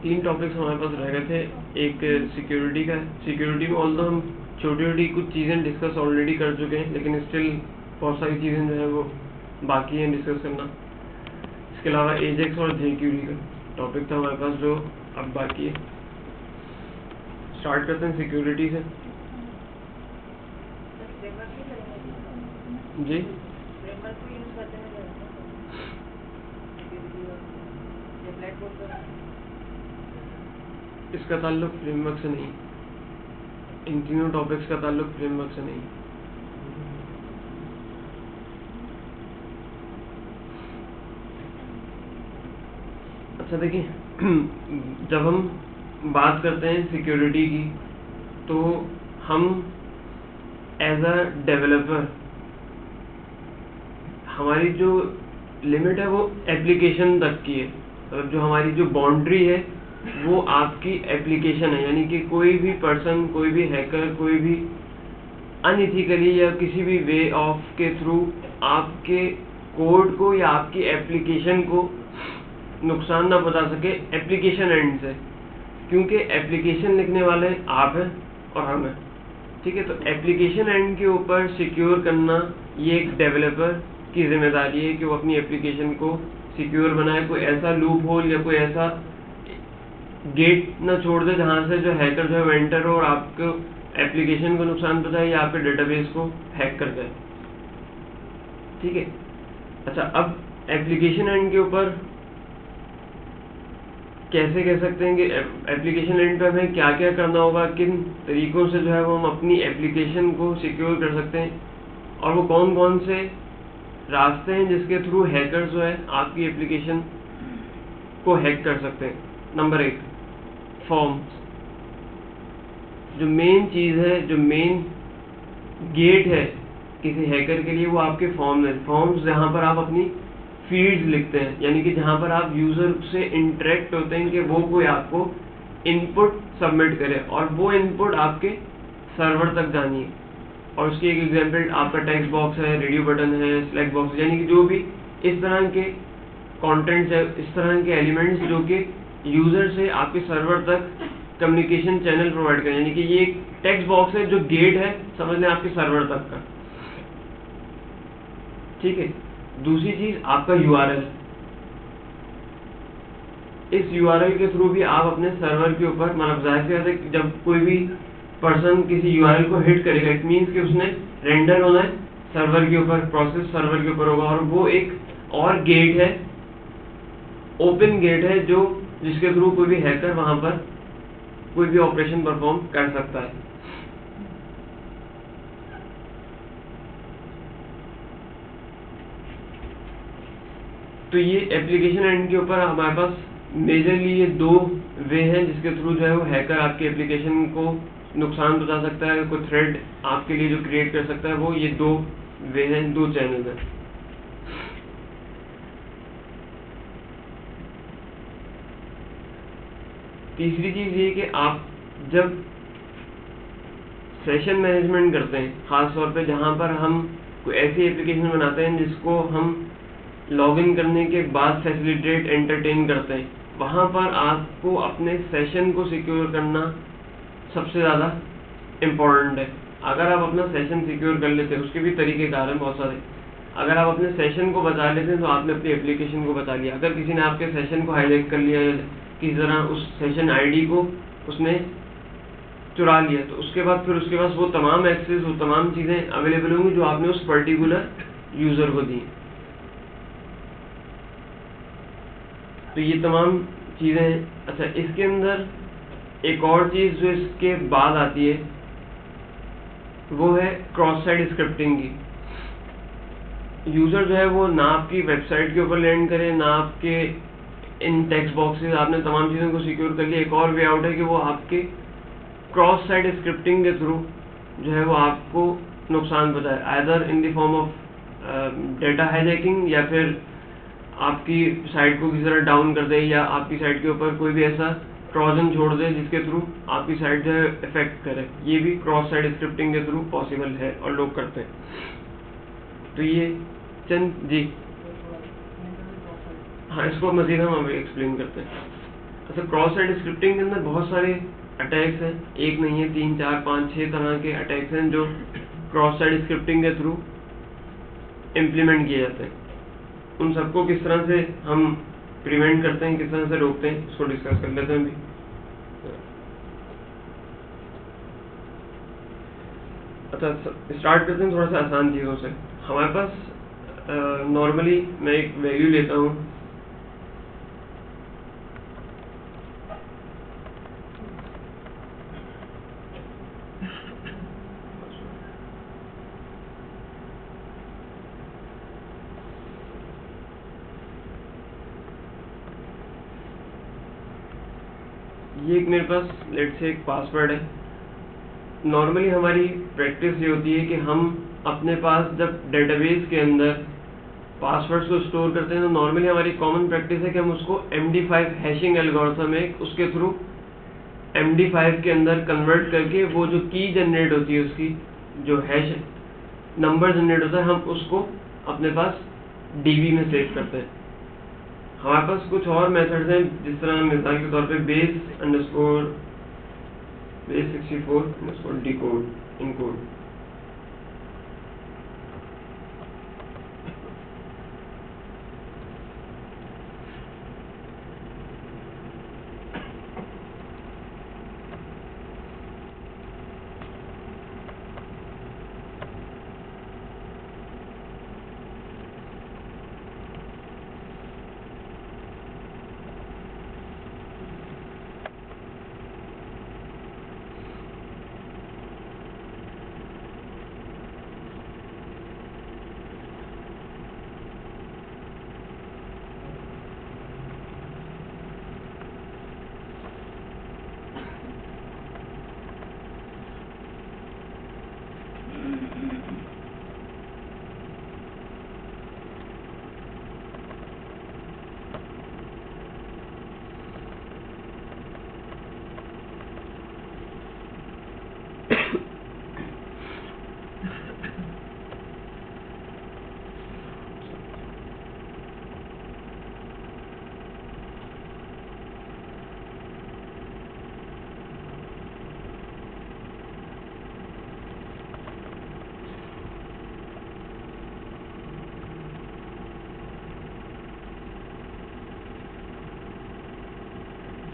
तीन टॉपिक्स हमारे पास रह गए थे। एक सिक्योरिटी का, सिक्योरिटी में ऑल्दो हम छोटी छोटी कुछ चीज़ें डिस्कस ऑलरेडी कर चुके हैं, लेकिन स्टिल बहुत सारी चीज़ें जो है वो बाकी हैं डिस्कस करना। इसके अलावा एजेक्स और जेक्यूरी का टॉपिक था हमारे पास जो अब बाकी है। स्टार्ट करते हैं सिक्योरिटी से। जी इसका ताल्लुक फ्रेमवर्क से नहीं, इन तीनों टॉपिक्स का ताल्लुक फ्रेमवर्क से नहीं। अच्छा देखिए, जब हम बात करते हैं सिक्योरिटी की तो हम एज अ डेवलपर हमारी जो लिमिट है वो एप्लीकेशन तक की है। मतलब जो हमारी जो बाउंड्री है वो आपकी एप्लीकेशन है, यानी कि कोई भी पर्सन, कोई भी हैकर, कोई भी अनइथिकली या किसी भी वे ऑफ के थ्रू आपके कोड को या आपकी एप्लीकेशन को नुकसान ना पहुंचा सके एप्लीकेशन एंड से, क्योंकि एप्लीकेशन लिखने वाले आप हैं और हम हैं। ठीक है, तो एप्लीकेशन एंड के ऊपर सिक्योर करना ये एक डेवलपर की जिम्मेदारी है कि वो अपनी एप्लीकेशन को सिक्योर बनाए, कोई ऐसा लूप होल या कोई ऐसा गेट ना छोड़ दे जहां से जो हैकर जो है वेंटर हो और आपको एप्लीकेशन को नुकसान पहुंचाए या आपके डेटाबेस को हैक कर जाए। ठीक है, अच्छा अब एप्लीकेशन एंड के ऊपर कैसे कह सकते हैं कि एप्लीकेशन एंड पे हमें क्या क्या करना होगा, किन तरीकों से जो है वो हम अपनी एप्लीकेशन को सिक्योर कर सकते हैं, और वो कौन कौन से रास्ते हैं जिसके थ्रू हैकर जो है आपकी एप्लीकेशन को हैक कर सकते हैं। Number 1, forms. जो मेन चीज़ है, जो मेन गेट है किसी हैकर के लिए, वो आपके फॉर्म है। फॉर्म्स जहाँ पर आप अपनी फील्ड्स लिखते हैं, यानी कि जहाँ पर आप यूज़र से इंटरेक्ट होते हैं कि वो कोई आपको इनपुट सबमिट करे और वो इनपुट आपके सर्वर तक जानी है। और उसकी एक एग्जांपल आपका टेक्स्ट बॉक्स है, रेडियो बटन है, सिलेक्ट बॉक्स, यानी कि जो भी इस तरह के कंटेंट्स है, इस तरह के एलिमेंट्स जो कि यूज़र से आपके सर्वर तक कम्युनिकेशन चैनल प्रोवाइड करें, यानी कि ये एक टेक्स्ट बॉक्स है जो गेट है, समझ लें, आपके सर्वर तक का। ठीक है, दूसरी चीज आपका URL। इस URL के थ्रू भी आप अपने सर्वर के ऊपर, मतलब जाहिर सी बात है जब कोई भी पर्सन किसी URL को हिट करेगा, इट मीन्स कि उसने रेंडर होना है सर्वर के ऊपर, प्रोसेस सर्वर के ऊपर होगा, और वो एक और गेट है, ओपन गेट है, जो जिसके थ्रू कोई भी हैकर वहां पर कोई भी ऑपरेशन परफॉर्म कर सकता है। तो ये एप्लीकेशन एंड के ऊपर हमारे पास मेजरली ये 2 वे हैं जिसके थ्रू जो है वो हैकर आपकी एप्लीकेशन को नुकसान पहुंचा सकता है, कोई थ्रेड आपके लिए जो क्रिएट कर सकता है, वो ये 2 वे हैं, 2 चैनल हैं। तीसरी चीज ये कि आप जब सेशन मैनेजमेंट करते हैं, खास तौर पे जहां पर हम कोई ऐसी एप्लीकेशन बनाते हैं जिसको हम लॉगिन करने के बाद फैसिलिटेट एंटरटेन करते हैं, वहाँ पर आपको अपने सेशन को सिक्योर करना सबसे ज़्यादा इम्पोर्टेंट है। अगर आप अपना सेशन सिक्योर कर लेते हैं, उसके भी तरीक़ेकार हैं बहुत सारे। अगर आप अपने सेशन को बचा लेते हैं तो आपने अपनी एप्लीकेशन को बचा लिया। अगर किसी ने आपके सेशन को हाईजैक कर लिया या किसी तरह उस सेशन आईडी को उसने चुरा लिया, तो उसके बाद फिर उसके पास वो तमाम एक्सेस, वो तमाम चीज़ें अवेलेबल होंगी जो आपने उस पर्टिकुलर यूज़र को दी। तो ये तमाम चीज़ें। अच्छा, इसके अंदर एक और चीज़ जो इसके बाद आती है वो है क्रॉस साइट स्क्रिप्टिंग की। यूज़र जो है वो ना आपकी वेबसाइट के ऊपर लैंड करे, ना आपके इन टेक्स्ट बॉक्सेस, आपने तमाम चीज़ों को सिक्योर कर लिया। एक और वे आउट है कि वो आपके क्रॉस साइट स्क्रिप्टिंग के थ्रू जो है वो आपको नुकसान पहुंचाए, either in the form of data hijacking, या फिर आपकी साइट को किसी तरह डाउन कर दे, या आपकी साइट के ऊपर कोई भी ऐसा ट्रोजन छोड़ दे जिसके थ्रू आपकी साइट जो है इफेक्ट करे। ये भी क्रॉस साइट स्क्रिप्टिंग के थ्रू पॉसिबल है और लोग करते हैं। तो ये चंद जी, हाँ, इसको मजीद हम अभी एक्सप्लेन करते हैं। अच्छा, क्रॉस साइट स्क्रिप्टिंग के अंदर बहुत सारे अटैक्स हैं, एक नहीं है, 3 4 5 6 तरह के अटैक्स हैं जो क्रॉस साइट स्क्रिप्टिंग के थ्रू इम्प्लीमेंट किए जाते हैं। उन सबको किस तरह से हम प्रिवेंट करते हैं, किस तरह से रोकते हैं, इसको डिस्कस कर लेते हैं अभी। अच्छा, स्टार्ट करते हैं थोड़ा सा आसान चीज़ों से। हमारे पास नॉर्मली मैं एक वैल्यू लेता हूँ, ये एक मेरे पास लेट से एक पासवर्ड है। नॉर्मली हमारी प्रैक्टिस ये होती है कि हम अपने पास जब डेटाबेस के अंदर पासवर्ड्स को स्टोर करते हैं तो नॉर्मली हमारी कॉमन प्रैक्टिस है कि हम उसको MD5 हैशिंग एल्गोरिथम है उसके थ्रू MD5 के अंदर कन्वर्ट करके वो जो की जनरेट होती है, उसकी जो हैश नंबर जनरेट होता है, हम उसको अपने पास DB में सेव करते हैं। हमारे पास कुछ और मेथड्स हैं, जिस तरह मिसाल के तौर पे base64 decode encode।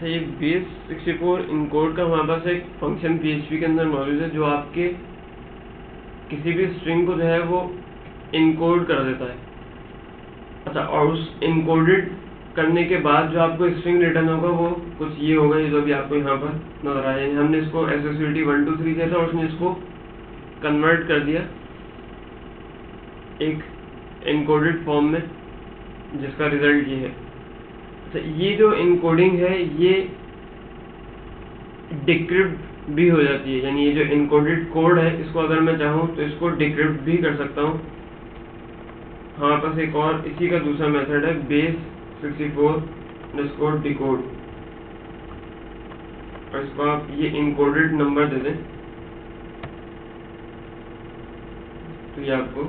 ये base64 इनकोड का हमारे पास एक फंक्शन PHP के अंदर मौजूद है जो आपके किसी भी स्ट्रिंग को जो है वो इनकोड कर देता है। अच्छा, और उस इनकोडेड करने के बाद जो आपको स्ट्रिंग रिटर्न होगा वो कुछ ये होगा, ये जो अभी आपको यहाँ पर नजर आया है। हमने इसको SSVT 1 2 3 दिया था और उसने इसको कन्वर्ट कर दिया एक इनकोडेड फॉर्म में, जिसका रिजल्ट ये है। ये जो इनकोडिंग है ये डिक्रिप्ट भी हो जाती है, यानी ये जो इनकोडेड कोड है इसको अगर मैं चाहूँ तो इसको डिक्रिप्ट भी कर सकता हूँ। हमारे पास एक और इसी का दूसरा मेथड है base64 decode, और इसको आप ये इनकोडेड नंबर दे दें तो ये आपको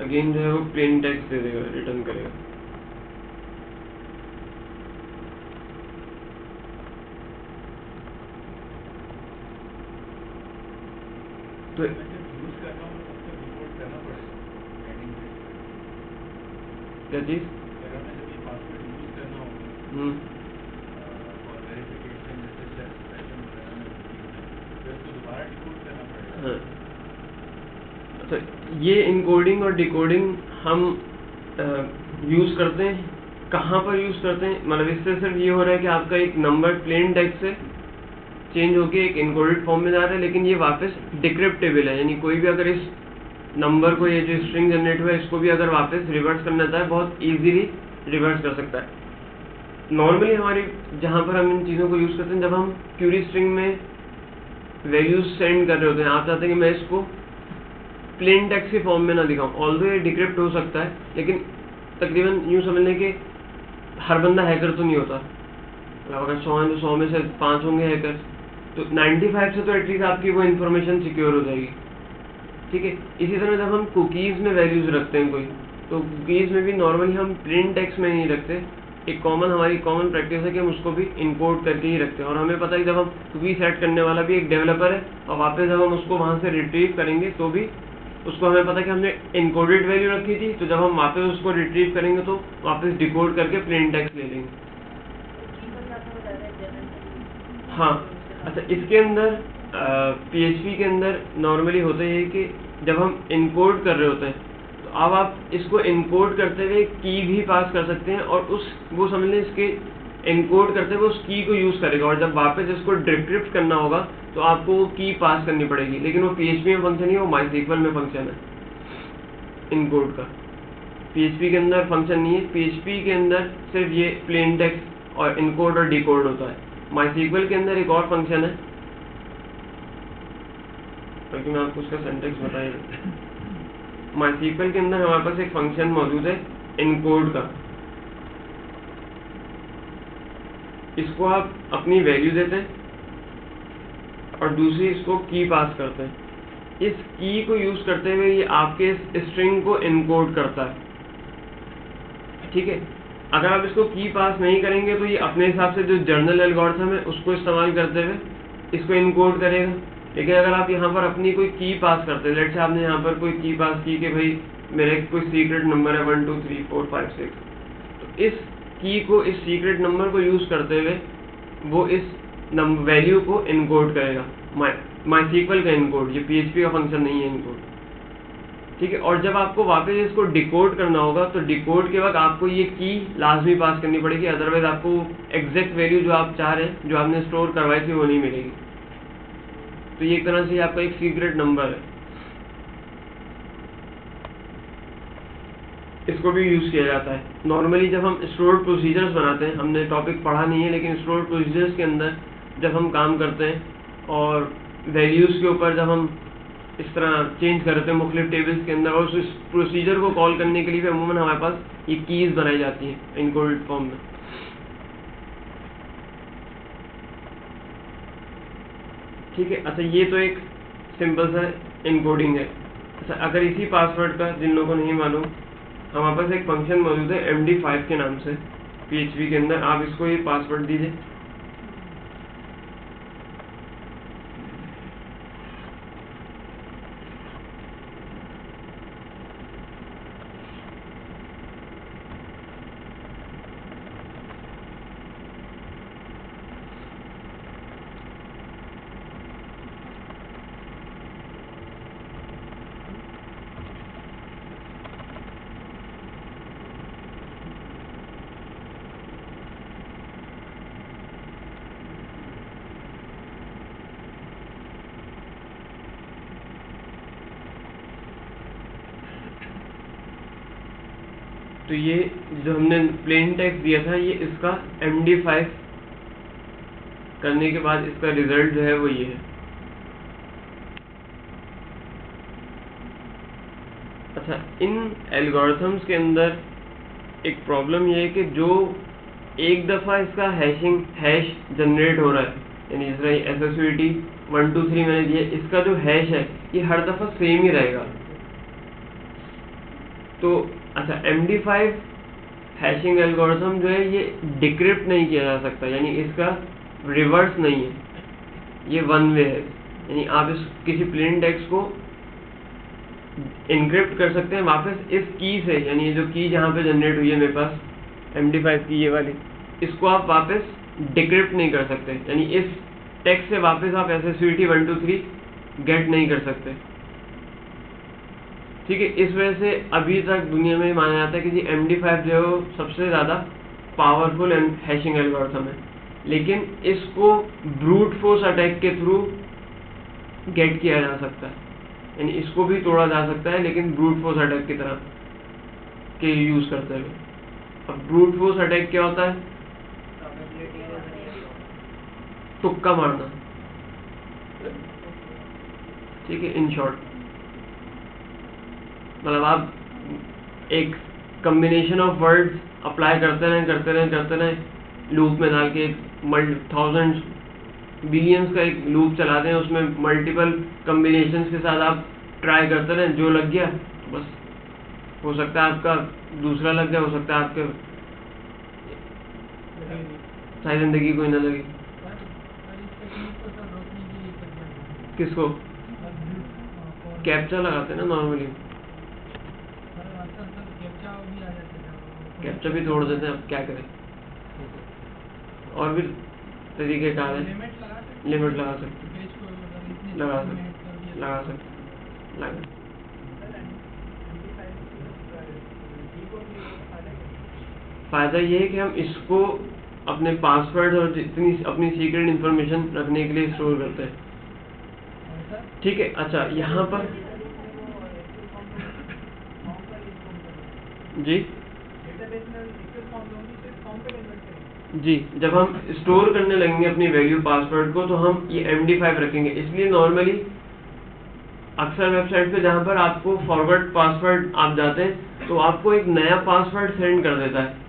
अगेन जो है वो प्लेन टेक्स्ट दे देगा, रिटर्न करेगा। तो क्या चीज हाँ। अच्छा, ये इनकोडिंग और डिकोडिंग हम यूज करते हैं, कहाँ पर यूज करते हैं, मतलब इससे सिर्फ ये हो रहा है कि आपका एक नंबर प्लेन टेक्स्ट से चेंज होके एक इनकोडेड फॉर्म में जा रहा है, लेकिन ये वापस डिक्रिप्टेबल है, यानी कोई भी अगर इस नंबर को, ये जो स्ट्रिंग जनरेट हुआ है इसको भी अगर वापस रिवर्स करना चाहे बहुत इजीली रिवर्स कर सकता है। नॉर्मली हमारी जहाँ पर हम इन चीज़ों को यूज़ करते हैं जब हम क्यूरी स्ट्रिंग में वैल्यूज सेंड कर रहे होते हैं, आप चाहते हैं कि मैं इसको प्लेन टेक्स्ट के फॉर्म में ना दिखाऊं, ऑल्दो ये डिक्रिप्ट हो सकता है, लेकिन तकरीबन यूँ समझ लें कि हर बंदा हैकर तो नहीं होता। अगर 100 हैं तो 100 में से 5 होंगे हैकर, तो 95 से तो एटलीस्ट आपकी वो इन्फॉर्मेशन सिक्योर हो जाएगी। ठीक है, इसी तरह जब हम कुकीज़ में वैल्यूज़ रखते हैं कोई, तो कुकीज़ में भी नॉर्मली हम प्लेन टेक्स्ट में नहीं रखते, एक हमारी कॉमन प्रैक्टिस है कि हम उसको भी इनकोड करके ही रखते हैं। और हमें पता है कि जब हम रीसेट करने वाला भी एक डेवलपर है, और वापस जब हम उसको वहाँ से रिट्रीव करेंगे तो भी उसको हमें पता है कि हमने इनकोडेड वैल्यू रखी थी, तो जब हम वापस उसको रिट्रीव करेंगे तो वापस डिकोड करके प्लेन टेक्स्ट ले लेंगे। हाँ, अच्छा, इसके अंदर PHP के अंदर नॉर्मली होता है कि जब हम इनकोड कर रहे होते हैं तो अब आप इसको इनकोड करते हुए की भी पास कर सकते हैं, और वो समझ लें इसके इनकोड करते हुए उस की को यूज़ करेगा, और जब वापस इसको डिक्रिप्ट करना होगा तो आपको वो की पास करनी पड़ेगी। लेकिन वो PHP में फंक्शन नहीं है, वो MySQL में फंक्शन है इनकोड का। PHP के अंदर फंक्शन नहीं है, PHP के अंदर सिर्फ ये प्लेन टेक्स्ट और इनकोड और डिकोड होता है। MySQL के अंदर एक और फंक्शन है, बल्कि मैं आपको उसका सिंटैक्स बताइए। MySQL के अंदर हमारे पास एक फंक्शन मौजूद है इनकोड का। इसको आप अपनी वैल्यू देते हैं और दूसरी इसको की पास करते हैं। इस की को यूज करते हुए ये आपके स्ट्रिंग को इनकोड करता है, ठीक है। अगर आप इसको की पास नहीं करेंगे तो ये अपने हिसाब से जो जर्नल एल्गोरिथम है उसको इस्तेमाल करते हुए इसको इनकोड करेगा। लेकिन अगर आप यहाँ पर अपनी कोई की पास करते हैं, लेट्स से आपने यहाँ पर कोई की पास की कि भाई मेरे कोई सीक्रेट नंबर है 1 2 3 4 5 6, तो इस की को, इस सीक्रेट नंबर को यूज करते हुए वो इस वैल्यू को इनकोड करेगा। MySQL का इनकोड, ये PHP का फंक्शन नहीं है इनकोड, ठीक है। और जब आपको वापस इसको डिकोड करना होगा तो डिकोड के वक्त आपको ये की लाजमी पास करनी पड़ेगी, अदरवाइज आपको एग्जैक्ट वैल्यू जो आप चाह रहे हैं, जो आपने स्टोर करवाई थी, वो नहीं मिलेगी। तो ये एक तरह से आपका एक सीक्रेट नंबर है, इसको भी यूज किया जाता है। नॉर्मली जब हम स्टोर्ड प्रोसीजर्स बनाते हैं, हमने टॉपिक पढ़ा नहीं है, लेकिन स्टोर्ड प्रोसीजर्स के अंदर जब हम काम करते हैं और वैल्यूज के ऊपर जब हम इस तरह चेंज करते हैं मुख्तलिफ टेबल्स के अंदर, और उस प्रोसीजर को कॉल करने के लिए भी अमूमन हमारे पास ये कीज बनाई जाती हैं इनकोडेड फॉर्म में। ठीक है, अच्छा, ये तो एक सिंपल सा इनकोडिंग है। अच्छा, अगर इसी पासवर्ड का जिन लोगों को नहीं मालूम, हमारे पास एक फंक्शन मौजूद है MD5 के नाम से PHP के अंदर। आप इसको ये पासवर्ड दीजिए। तो ये जो हमने प्लेन टेक्स्ट दिया था, ये इसका MD5 करने के बाद इसका रिजल्ट जो है वो ये है। अच्छा, इन एल्गोरिथम्स के अंदर एक प्रॉब्लम ये है कि जो एक दफ़ा इसका हैश जनरेट हो रहा है, यानी जिस तरह SSVT 1 2 3 मैंने दिया, इसका जो हैश है ये हर दफ़ा सेम ही रहेगा। तो अच्छा, MD5 हैशिंग एल्गोरिथम जो है ये डिक्रिप्ट नहीं किया जा सकता, यानी इसका रिवर्स नहीं है, ये वन वे है। यानी आप इस किसी प्लेन टेक्स्ट को इनक्रिप्ट कर सकते हैं वापस इस की से, यानी ये जो की जहाँ पे जनरेट हुई है मेरे पास MD5 की ये वाली, इसको आप वापस डिक्रिप्ट नहीं कर सकते, यानी इस टेक्स्ट से वापस आप SSVT 1 2 3 गेट नहीं कर सकते। ठीक है, इस वजह से अभी तक दुनिया में माना जाता है कि जी MD5 जो है वो सबसे ज़्यादा पावरफुल हैशिंग एल्गोरिथम है, लेकिन इसको ब्रूट फोर्स अटैक के थ्रू गेट किया जा सकता है, यानी इसको भी तोड़ा जा सकता है, लेकिन ब्रूट फोर्स अटैक की तरह के यूज़ करते हुए। अब ब्रूट फोर्स अटैक क्या होता है? तुक्का मारना, ठीक है। इन शॉर्ट मतलब आप एक कम्बिनेशन ऑफ वर्ड्स अप्लाई करते रहें लूप में डाल के, 1000 बिलियंस का एक लूप चला दें, उसमें मल्टीपल कम्बिनेशंस के साथ आप ट्राई करते रहें, जो लग गया बस, हो सकता है आपका दूसरा लग गया, हो सकता है आपके सारी जिंदगी कोई ना लगे। किसको? कैप्चा लगाते ना नॉर्मली, कैप्चा भी तोड़ देते हैं, अब क्या करें। और भी तरीके कार है, लिमिट लगा सकते, लगा सकते, लगा सकते, लगा। फायदा ये है कि हम इसको अपने पासवर्ड और जितनी अपनी सीक्रेट इंफॉर्मेशन रखने के लिए स्टोर करते हैं। ठीक है, अच्छा यहाँ पर जी जी, जब हम स्टोर करने लगेंगे अपनी वैल्यू पासवर्ड को तो हम ये MD5 रखेंगे। इसलिए नॉर्मली अक्सर वेबसाइट पे जहाँ पर आपको फॉरवर्ड पासवर्ड आप जाते हैं तो आपको एक नया पासवर्ड सेंड कर देता है।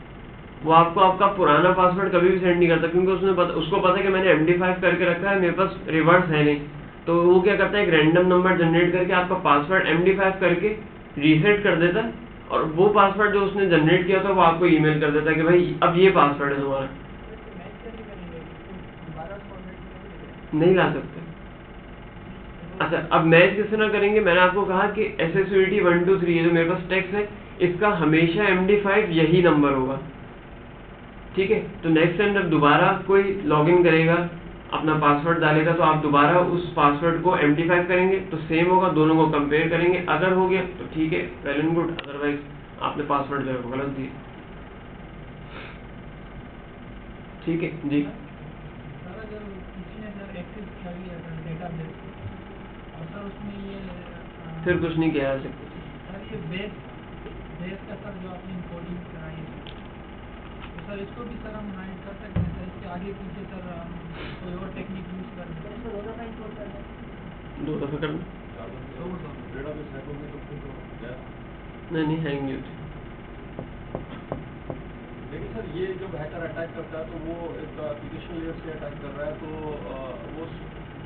वो आपको आपका पुराना पासवर्ड कभी भी सेंड नहीं करता, क्योंकि उसको पता है कि मैंने MD5 करके रखा है, मेरे पास रिवर्स है नहीं। तो वो क्या करता है, एक रैंडम नंबर जनरेट करके आपका पासवर्ड MD5 करके रीसेट कर देता है, और वो पासवर्ड जो उसने जनरेट किया था वो आपको ईमेल कर देता है कि भाई अब ये पासवर्ड है तुम्हारा। नहीं ला सकते। अच्छा, अब मैच किस तरह करेंगे? मैंने आपको कहा कि SSUID 1 2 3 जो मेरे पास टेक्स्ट है, इसका हमेशा MD5 यही नंबर होगा। ठीक है, तो नेक्स्ट टाइम जब दोबारा कोई लॉगिन करेगा, अपना पासवर्ड डालेगा, तो आप दोबारा उस पासवर्ड को MD5 करेंगे तो सेम होगा, दोनों को कंपेयर करेंगे। अगर हो गया तो ठीक है, वेल एंड गुड, अदरवाइज आपने पासवर्ड जो है वो गलत दिया। ठीक है जी। फिर कुछ नहीं किया जा सकता। सर इसको भी सर हम हाइड कर सकते हैं सर, इसके आगे पीछे सर हम कोई और टेक्निक यूज कर सकते हैं। दो दफा करना, नहीं हैंग नहीं होती। लेकिन सर ये जब हैकर अटैक करता है तो वो एक एप्लीकेशन लेयर से अटैक कर रहा है, तो वो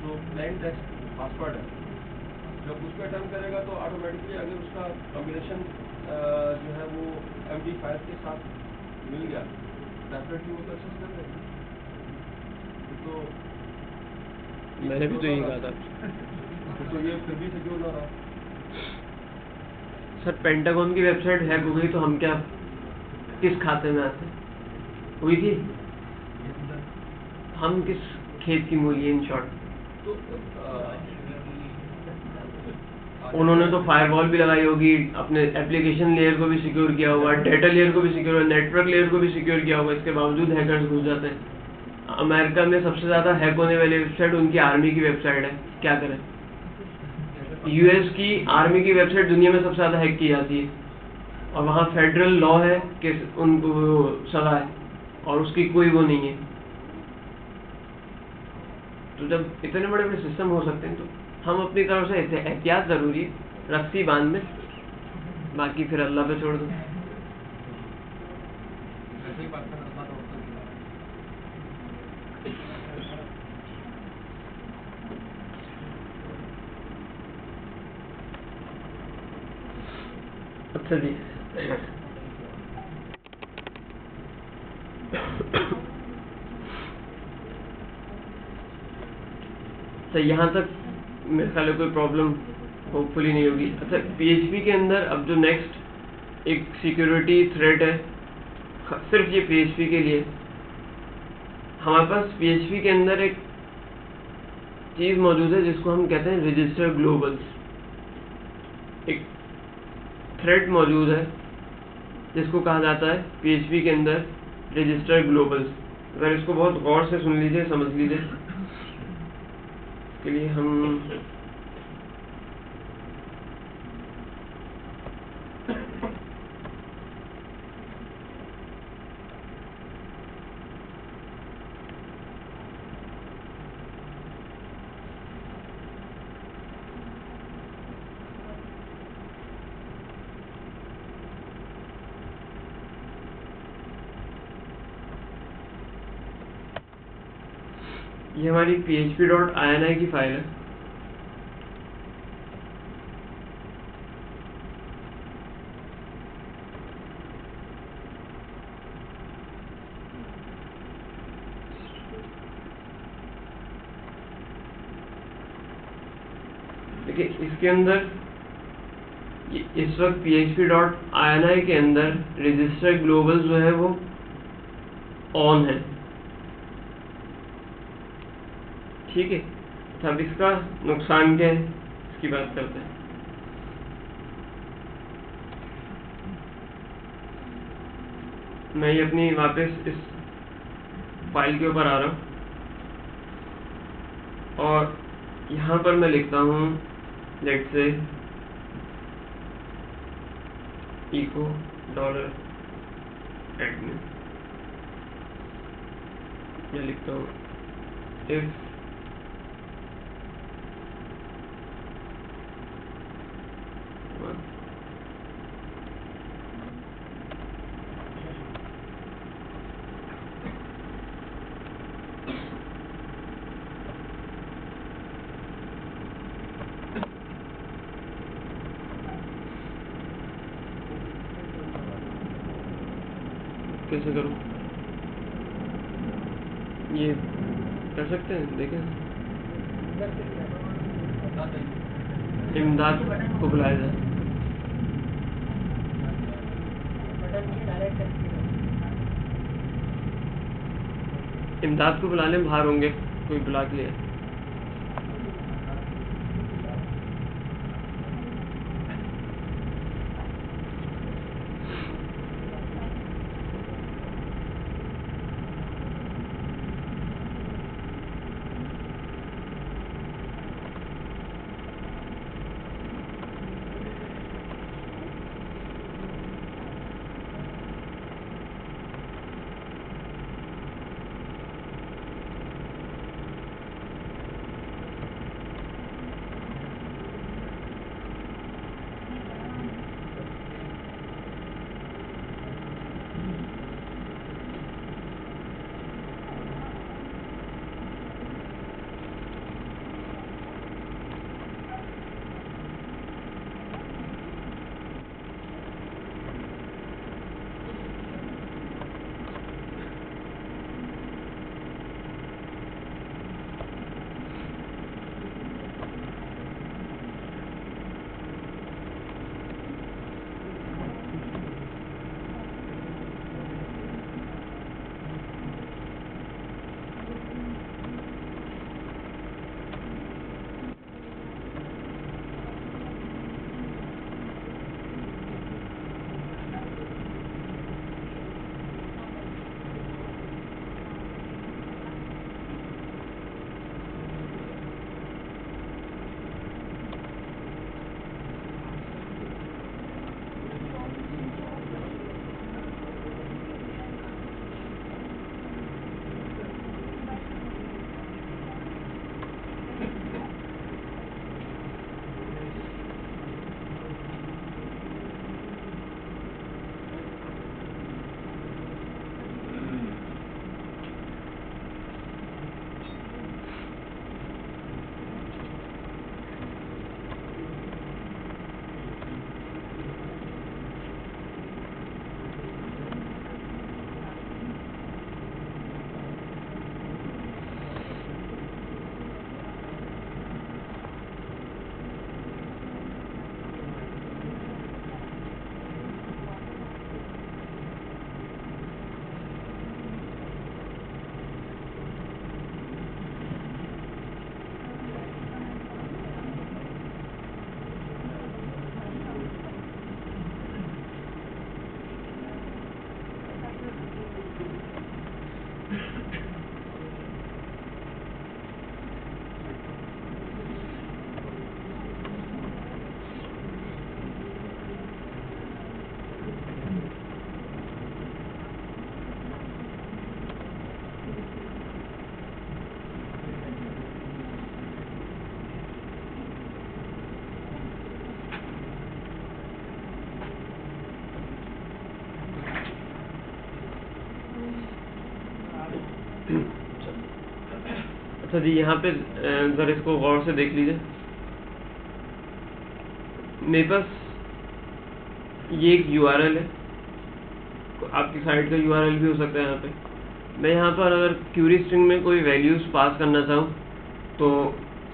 जो प्लेन टेक्स्ट पासवर्ड है जब उसको अटैम्प्ट करेगा तो ऑटोमेटिकली अगर उसका कॉम्बिनेशन जो है वो MD5 के साथ मिल गया, डेफिनेटली वो तो एक्सेस कर देगा। तो मैंने भी तो यही कहा था। तो ये फिर भी सिक्योर ना रहा। सर पेंटागन की वेबसाइट हैक हो गई तो हम क्या, किस खाते में आते? हुई थी, हम किस खेत की मूली, इन शॉर्ट। तो उन्होंने तो फायरवॉल भी लगाई होगी, अपने एप्लीकेशन लेयर को भी सिक्योर किया होगा, डेटा लेयर को भी सिक्योर, नेटवर्क लेयर को भी सिक्योर किया होगा, इसके बावजूद हैकर्स घुस जाते हैं। अमेरिका में सबसे ज़्यादा हैक होने वाली वेबसाइट उनकी आर्मी की वेबसाइट है, क्या करें। US की आर्मी की वेबसाइट दुनिया में सबसे ज़्यादा हैक की जाती है, और वहाँ फेडरल लॉ है कि उनको सजा है, और उसकी कोई वो नहीं है। तो जब इतने बड़े बड़े सिस्टम हो सकते हैं तो हम अपनी तरफ से एहतियात ज़रूरी है, रस्सी बांध में, बाकी फिर अल्लाह पे छोड़ दो। अच्छा जी, तो यहाँ तक मेरे ख्याल में कोई प्रॉब्लम होपफुली नहीं होगी। अच्छा, PHP के अंदर अब जो नेक्स्ट एक सिक्योरिटी थ्रेट है, सिर्फ ये PHP के लिए, हमारे पास PHP के अंदर एक चीज़ मौजूद है जिसको हम कहते हैं रजिस्टर ग्लोबल्स। एक थ्रेड मौजूद है जिसको कहा जाता है PHP के अंदर रजिस्टर ग्लोबल्स। अगर इसको बहुत गौर से सुन लीजिए, समझ लीजिए, के लिए हम ये हमारी php.ini की फाइल है। इसके अंदर इस वक्त php.ini के अंदर रजिस्टर ग्लोबल जो है वो ऑन है, ठीक है। अब इसका नुकसान क्या है इसकी बात करते हैं। मैं ये अपनी वापस इस फाइल के ऊपर आ रहा हूँ और यहाँ पर मैं लिखता हूँ लेट्स से echo $admin, मैं लिखता हूँ if कैसे करूँ, ये कर सकते हैं, देखें इमदाद को बुलाया जाए। इमदाद को बुला लें, बाहर होंगे, कोई बुला के लिए। अच्छा जी, यहाँ पे ज़रा इसको गौर से देख लीजिए। मेरे पास ये एक URL है, आपकी साइट का URL भी हो सकता है। यहाँ पे मैं यहाँ पर अगर क्यूरी स्ट्रिंग में कोई वैल्यूज़ पास करना चाहूँ तो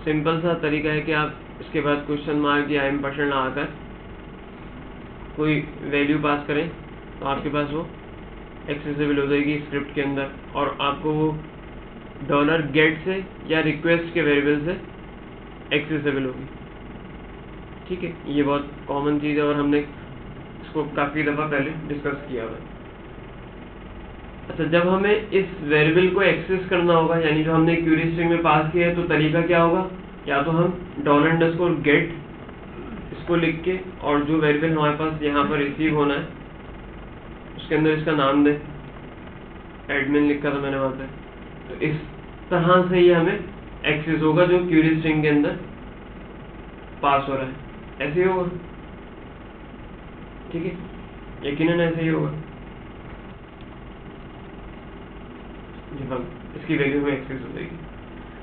सिंपल सा तरीका है कि आप इसके बाद क्वेश्चन मार्क या एम्परसेंड लगाकर कोई वैल्यू पास करें तो आपके पास वो एक्सेसिबल हो जाएगी स्क्रिप्ट के अंदर, और आपको वो $get से या रिक्वेस्ट के वेरिएबल से एक्सेसिबल होगी। ठीक है, ये बहुत कॉमन चीज़ है और हमने इसको काफ़ी दफ़ा पहले डिस्कस किया हुआ है। अच्छा, जब हमें इस वेरिएबल को एक्सेस करना होगा, यानी जो हमने क्यूरी स्ट्रिंग में पास किया है, तो तरीका क्या होगा, या तो हम $get इसको लिख के और जो वेरिएबल हमारे पास यहाँ पर रिसीव होना है उसके अंदर इसका नाम दें, एडमिन लिखा था मैंने वहाँ पे, तो इस तरह से ये हमें एक्सेस होगा जो क्यूरी स्ट्रिंग के अंदर पास हो रहा है। ऐसे ही होगा, ठीक है, यकीनन ऐसे ही होगा जब हम इसकी वैल्यू में एक्सेस हो जाएगी।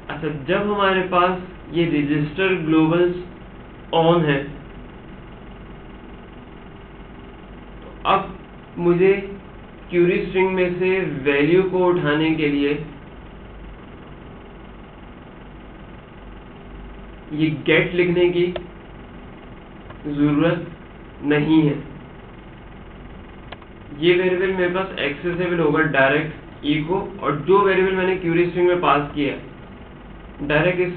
अच्छा, जब हमारे पास ये रजिस्टर ग्लोबल्स ऑन है, तो अब मुझे क्यूरी स्ट्रिंग में से वैल्यू को उठाने के लिए ये गेट लिखने की जरूरत नहीं है। ये वेरिएबल मेरे पास एक्सेसिबल होगा डायरेक्ट इको, और जो वेरिएबल मैंने क्यूरी स्ट्रिंग में पास किया डायरेक्ट इस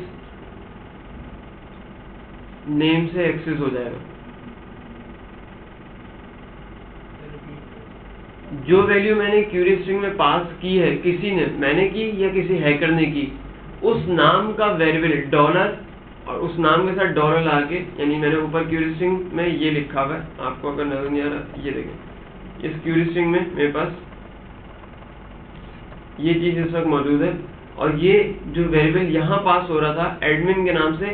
नेम से एक्सेस हो जाएगा। जो वैल्यू मैंने क्यूरी स्ट्रिंग में पास की है, किसी ने, मैंने की या किसी हैकर ने की, उस नाम का वेरिएबल डॉलर और उस नाम के साथ डॉलर ला के, यानी मैंने ऊपर क्यूरी स्ट्रिंग में ये लिखा हुआ है, आपको अगर नजर नहीं आ रहा ये देखें, इस क्यूरी स्ट्रिंग में मेरे पास ये चीज इस वक्त मौजूद है, और ये जो वेरिएबल यहाँ पास हो रहा था एडमिन के नाम से,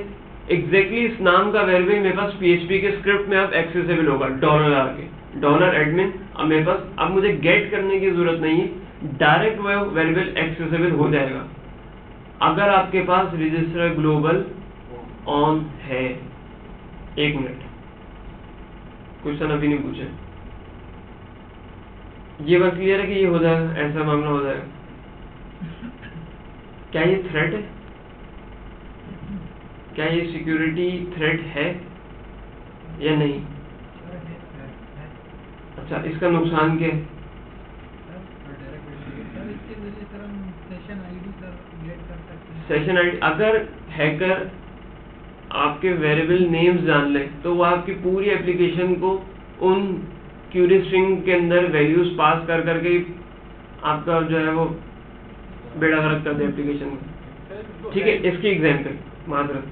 एग्जैक्टली इस नाम का वेरिएबल मेरे पास PHP के स्क्रिप्ट में अब एक्सेसिबल होगा डॉलर आके, डॉलर एडमिन। अब मेरे पास अब मुझे गेट करने की जरूरत नहीं है, डायरेक्ट वो वेरिएबल एक्सेसिबल हो जाएगा अगर आपके पास रजिस्टर ग्लोबल ऑन है। एक मिनट, क्वेश्चन अभी नहीं पूछे, ये बात क्लियर है कि ये हो जाएगा, ऐसा मामला हो जाएगा। क्या ये थ्रेट है? क्या ये सिक्योरिटी थ्रेट है या नहीं? अच्छा, इसका नुकसान क्या है? सेशन आईडी, अगर हैकर आपके वेरिएबल नेम्स जान ले तो वो आपकी पूरी एप्लीकेशन को उन क्यूरी स्ट्रिंग के अंदर वैल्यूज पास कर करके आपका जो है वो बेड़ा गर्क कर दे एप्लीकेशन को। ठीक है, इसकी एग्जाम्पल मात्र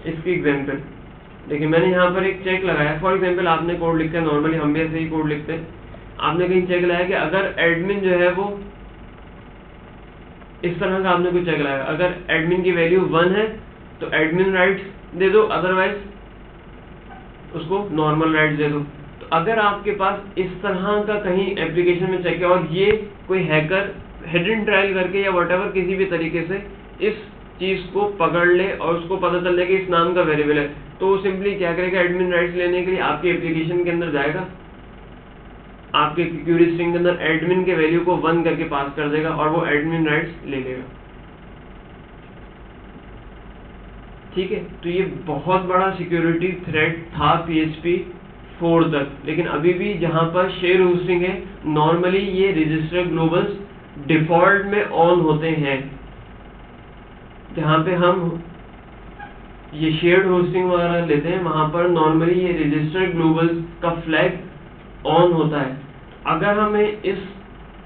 इसकी एग्जाम्पल देखिए, मैंने यहाँ पर एक चेक लगाया। फॉर एग्जाम्पल आपने कोड लिखा है, नॉर्मली हम भी ऐसे ही कोड लिखते हैं, आपने कहीं चेक लगाया कि अगर एडमिन जो है वो इस तरह का आपने कोई चेक लगाया, अगर एडमिन की वैल्यू 1 है तो एडमिन राइट्स दे दो, अदरवाइज उसको नॉर्मल राइट्स दे दो। तो अगर आपके पास इस तरह का कहीं एप्लीकेशन में चेक है और ये कोई हैकर हिडन ट्रायल करके या व्हाटएवर किसी भी तरीके से इस चीज को पकड़ ले और उसको पता चल जाए कि इस नाम का वेरिएबल है, तो वो सिंपली क्या करेगा, एडमिन राइट्स लेने के लिए आपके एप्लीकेशन के अंदर जाएगा, आपके क्यूरी स्ट्रिंग के अंदर एडमिन के वैल्यू को 1 करके पास कर देगा और वो एडमिन राइट्स ले लेगा। ठीक है, तो ये बहुत बड़ा सिक्योरिटी थ्रेट था PHP 4 तक, लेकिन अभी भी जहां पर शेयर होस्टिंग है, नॉर्मली ये रजिस्टर ग्लोबल्स डिफॉल्ट में ऑन होते हैं। जहां पे हम ये शेयर्ड होस्टिंग वगैरह लेते हैं, वहां पर नॉर्मली ये रजिस्टर ग्लोबल्स का फ्लैग ऑन होता है। अगर हमें इस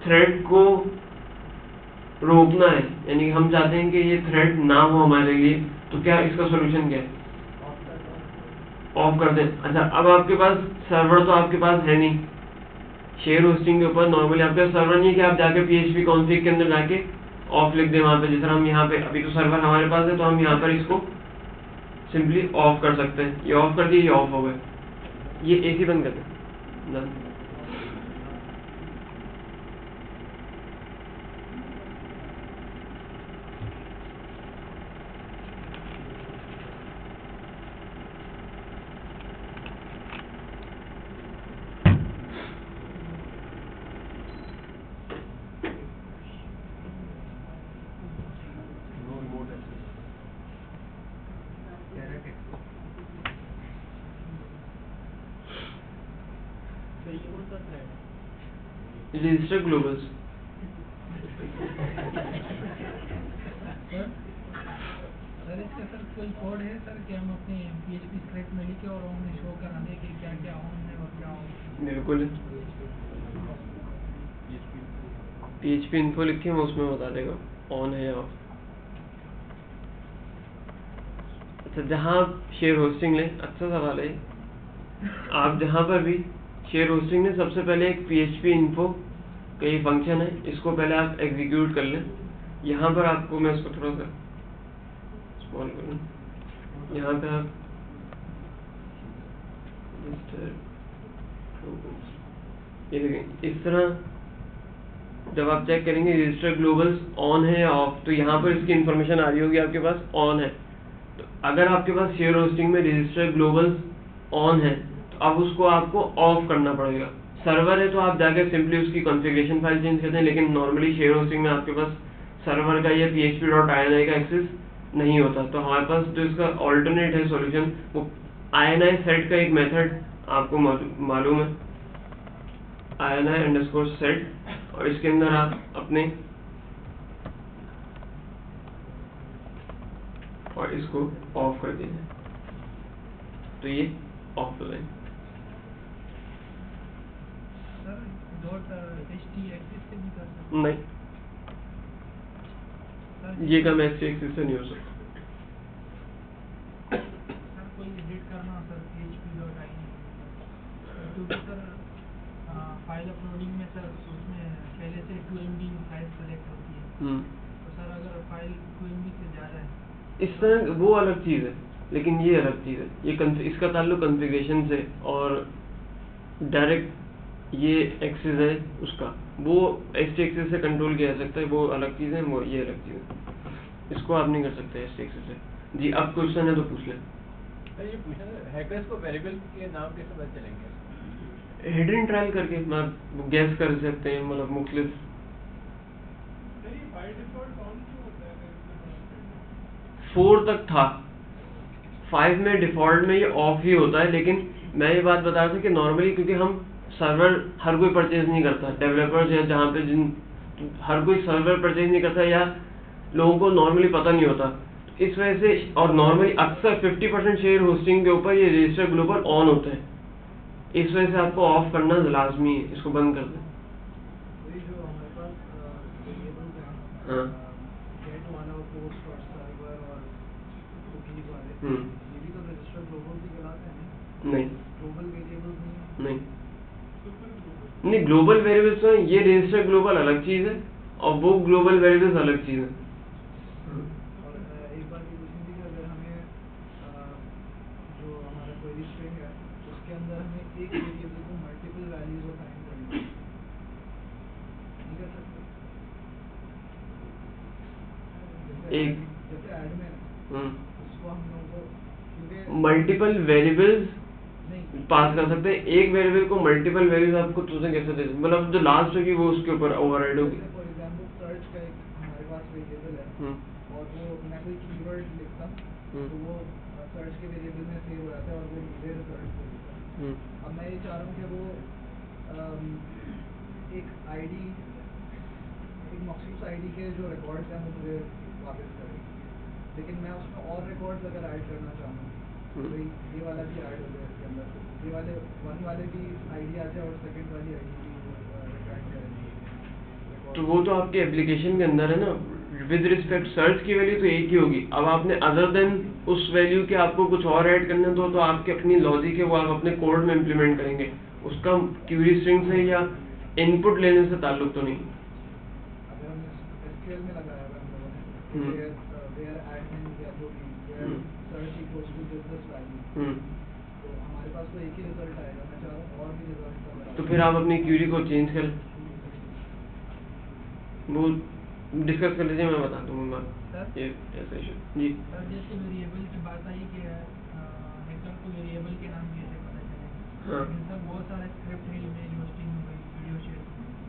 थ्रेड को रोकना है, यानी हम चाहते हैं कि ये थ्रेड ना हो हमारे लिए, तो क्या इसका सोल्यूशन क्या है? ऑफ कर दें। अच्छा, अब आपके पास सर्वर तो आपके पास है नहीं, शेयर होस्टिंग के ऊपर नॉर्मली आपके सर्वर नहीं है कि आप जाके PHP कॉन्फ़िग के अंदर जाके ऑफ लिख दें वहां पे। जिस तरह हम यहाँ पे अभी तो सर्वर हमारे पास है, तो हम यहाँ पर इसको सिंपली ऑफ कर सकते हैं। ये ऑफ कर दिए, ये ऑफ हो गए, ये AC बंद कर दें। तो ये कौन सा थ्रेड है? Register Global's. सर इसका सर कोई कोड है सर कि हम अपने PHP स्क्रिप्ट में लिखे और उन्हें शो करा दें कि क्या क्या ऑन है और क्या ऑफ? बिल्कुल PHP इन्फो लिख के मैं उसमें बता देगा ऑन है या ऑफ। अच्छा, जहाँ आप शेयर होस्टिंग लें, अच्छा सवाल है। आप जहाँ पर भी शेयर होस्टिंग में सबसे पहले एक PHP इन्फो का ये फंक्शन है, इसको पहले आप एग्जीक्यूट कर लें। यहाँ पर आपको मैं इसको थोड़ा सा स्मॉल करूँ, यहाँ पे आप ये देखें, इस तरह जब आप चेक करेंगे रजिस्टर ग्लोबल्स ऑन है या ऑफ, तो यहाँ पर इसकी इन्फॉर्मेशन आ रही होगी आपके पास ऑन है। तो अगर आपके पास शेयर होस्टिंग में रजिस्टर ग्लोबल्स ऑन है तो अब उसको आपको ऑफ करना पड़ेगा। सर्वर है तो आप जाकर सिंपली उसकी कॉन्फ़िगरेशन फाइल चेंज करते हैं, लेकिन नॉर्मली शेयर होस्टिंग में आपके पास सर्वर का या php.ini का एक्सेस नहीं होता। तो हमारे पास जो इसका ऑल्टरनेट है सॉल्यूशन, वो ini सेट का एक मेथड आपको मालूम है, ini_set, और इसके अंदर आप अपने और इसको ऑफ कर दीजिए तो ये ऑफ हो जाएगा। .ht एक्सेस से भी कर सकते नहीं, सर? ये काम ऐसे एक्सेस से नहीं हो सकता। सर कोई एडिट करना सर php.ini, क्योंकि सर फाइल अपलोडिंग में सर उसमें पहले से 2 MB साइज सेलेक्ट होती है, तो सर अगर फाइल 2 MB से ज़्यादा है इस तरह वो अलग चीज़ है, लेकिन ये अलग चीज़ है। ये इसका ताल्लुक कॉन्फ़िगरेशन से, और डायरेक्ट ये एक्सेस है उसका, वो एसटी एक्सेस से कंट्रोल किया जा सकता है, वो अलग चीज़ है, वो ये अलग चीज़ है। इसको आप नहीं कर सकते एसटी एक्सेस से। जी, अब क्वेश्चन है तो पूछ लें। ये पूछना है, हैकर्स को वेरिएबल के नाम कैसे पता चलेंगे? हिडन ट्रायल करके आप गैस कर सकते हैं, मतलब मुख्तलिफ। बाय डिफॉल्ट ऑन क्यों होता है? 4 तक था, 5 में डिफ़ॉल्ट में ये ऑफ ही होता है। लेकिन मैं ये बात बता रहा था कि नॉर्मली क्योंकि हम सर्वर हर कोई परचेज नहीं करता, डेवलपर्स या जहाँ पे हर कोई सर्वर परचेज नहीं करता, या लोगों को नॉर्मली पता नहीं होता, इस वजह से। और नॉर्मली अक्सर 50% शेयर होस्टिंग के ऊपर ये रजिस्टर ग्लोबल ऑन होते हैं, इस वजह से आपको ऑफ करना लाजमी है। इसको बंद कर दें। वही जो हमारे पास वेरिएबल्स हैं, हाँ। गेट वाला, पोस्ट और सर्वर और कुकीज वाले, हम्म। ये भी तो रजिस्टर ग्लोबल ही कहलाते हैं। नहीं ग्लोबल वेरिएबल्स नहीं है। नहीं, ग्लोबल वेरिएबल्स तो ये रजिस्टर ग्लोबल अलग चीज़ है और वो ग्लोबल वेरिएबल्स अलग चीज़ है। और एक बात ये पूछनी थी कि अगर हमें जो हमारा क्वेरी स्ट्रिंग है उसके अंदर हमें एक वेरिएबल को मल्टीपल वैल्यूज असाइन करनी है, नहीं कर सकते? जैसे ऐड में उसको हम लोगों को, क्योंकि मल्टीपल वेरिएबल्स नहीं पास कर सकते हैं। एक वेरिएबल को मल्टीपल वैल्यूज आपको तुझे कैसे दे, मतलब जो लास्ट होगी वो उसके ऊपर ओवरराइड होगी। फॉर एग्जांपल सर्च का एक हमारे पास वेरिएबल है और वो मैं कोई कीवर्ड लिखता तो वो सर्च के वेरिएबल में सेव हो जाता है और वो मुझे रिजल्ट दे देता है। अब मैं ये चाह रहा हूँ कि वो एक आईडी, एक मखसूस आईडी के जो रिकॉर्ड्स हैं वो मुझे वापस करे, लेकिन मैं उसमें और रिकॉर्ड्स अगर ऐड करना चाहूँ तो ये वाला भी ऐड हो जाए इसके अंदर, ये वाले 1 वाले भी आईडी आ जाए और सेकंड वाली आईडी भी रिटर्न करें। तो वो तो आपके एप्लीकेशन के अंदर है ना, विद रिस्पेक्ट सर्च की वैल्यू तो एक ही होगी। अब आपने अदर देन उस वैल्यू के आपको कुछ और ऐड करने दो तो आपके अपनी लॉजिक है वो आप अपने कोड में इम्प्लीमेंट करेंगे, उसका क्यूरी स्ट्रिंग से या इनपुट लेने से ताल्लुक तो नहीं। अगर हम SQL में लगाया हुआ हम लोगों ने where admin या जो भी where search equals to this value, तो हमारे पास तो एक ही रिजल्ट आएगा। मैं चाह रहा हूँ और भी रिजल्ट तो फिर आप अपनी क्यूरी को चेंज करें, वो डिस्कस कर लीजिए, मैं बता दूंगा ये ऐसा इशू। जी सर, जैसे वेरिएबल की बात आई कि हैकर को वेरिएबल के नाम कैसे पता चलेगा? हाँ। लेकिन सर बहुत सारे स्क्रिप्ट है, इमेज होस्टिंग हो गई, वीडियो शेयर,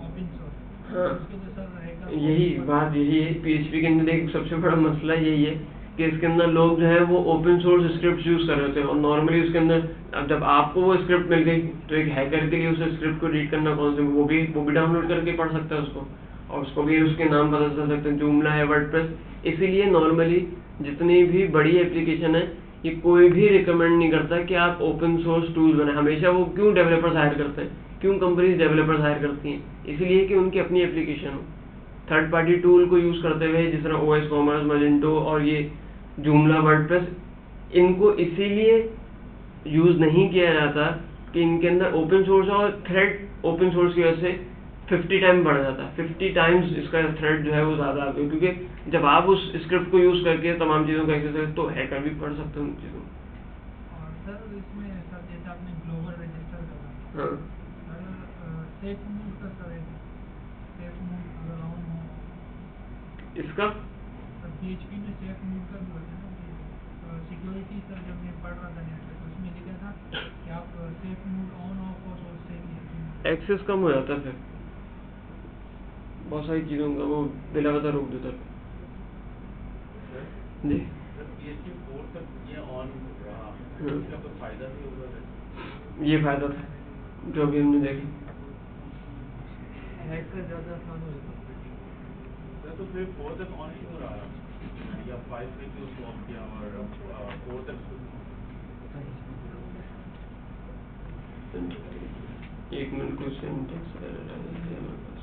ओपन सोर्स, हाँ, उसके तो सर हैकर यही बात यही है। PHP के अंदर एक सबसे बड़ा मसला यही है कि इसके अंदर लोग जो है वो ओपन सोर्स स्क्रिप्ट यूज़ कर रहे थे और नॉर्मली उसके अंदर अब जब आपको वो स्क्रिप्ट मिल गई तो एक हैकर के लिए उस स्क्रिप्ट को रीड करना कौन से, वो भी डाउनलोड करके पढ़ सकता है उसको, और उसको भी उसके नाम पता चल सकते हैं, जूमला है, वर्डप्रेस। इसीलिए नॉर्मली जितनी भी बड़ी एप्लीकेशन है, ये कोई भी रिकमेंड नहीं करता कि आप ओपन सोर्स टूल बनाए। हमेशा वो क्यों डेवलपर्स हायर करते हैं, क्यों कंपनीज डेवलपर्स हायर करती हैं, इसलिए कि उनकी अपनी एप्लीकेशन हो। थर्ड पार्टी टूल को यूज़ करते हुए जिस तरह OS कॉमर्स, मजेंटो और ये जूमला, वर्डप्रेस, इनको इसीलिए यूज़ नहीं किया जाता कि इनके अंदर ओपन सोर्स और थ्रेड ओपन सोर्स की वजह से 50 टाइम बढ़ जाता है, 50 टाइम्स इसका थ्रेड जो है वो ज़्यादा आता है, क्योंकि जब आप उस स्क्रिप्ट को यूज़ करके तमाम चीज़ों का एक्सेस करें तो हैकर भी पढ़ सकते हैं उन चीज़ों को। और सर इसमें सर जैसे आपने ग्लोबल रजिस्टर करा, हाँ, सर सेफ मूड का सर सेफ मूड अगर ऑन हो, इसका सर PHP में सेफ मूड का भी होता है ना, सिक्योरिटी सर जब मैं पढ़ रहा था नेट पे तो उसमें लिखा था कि आप सेफ मूड ऑन ऑफ हो तो उससे भी एक्सेस कम हो जाता है, फिर बहुत सारी चीज़ों का वो बिला वजह रोक देता है। जी PHP 4 तक ये ऑन रहा, इसका कोई फायदा भी होगा? ये फायदा था जो अभी हमने देखा। हैक का ज़्यादा आसान हो जाता सर तो फिर 4 तक ऑन क्यों रहा, या 5 पे क्यों उसको ऑफ किया और 4 तक? एक मिनट को सिंटेक्स एरर आ जाती है हमारे पास।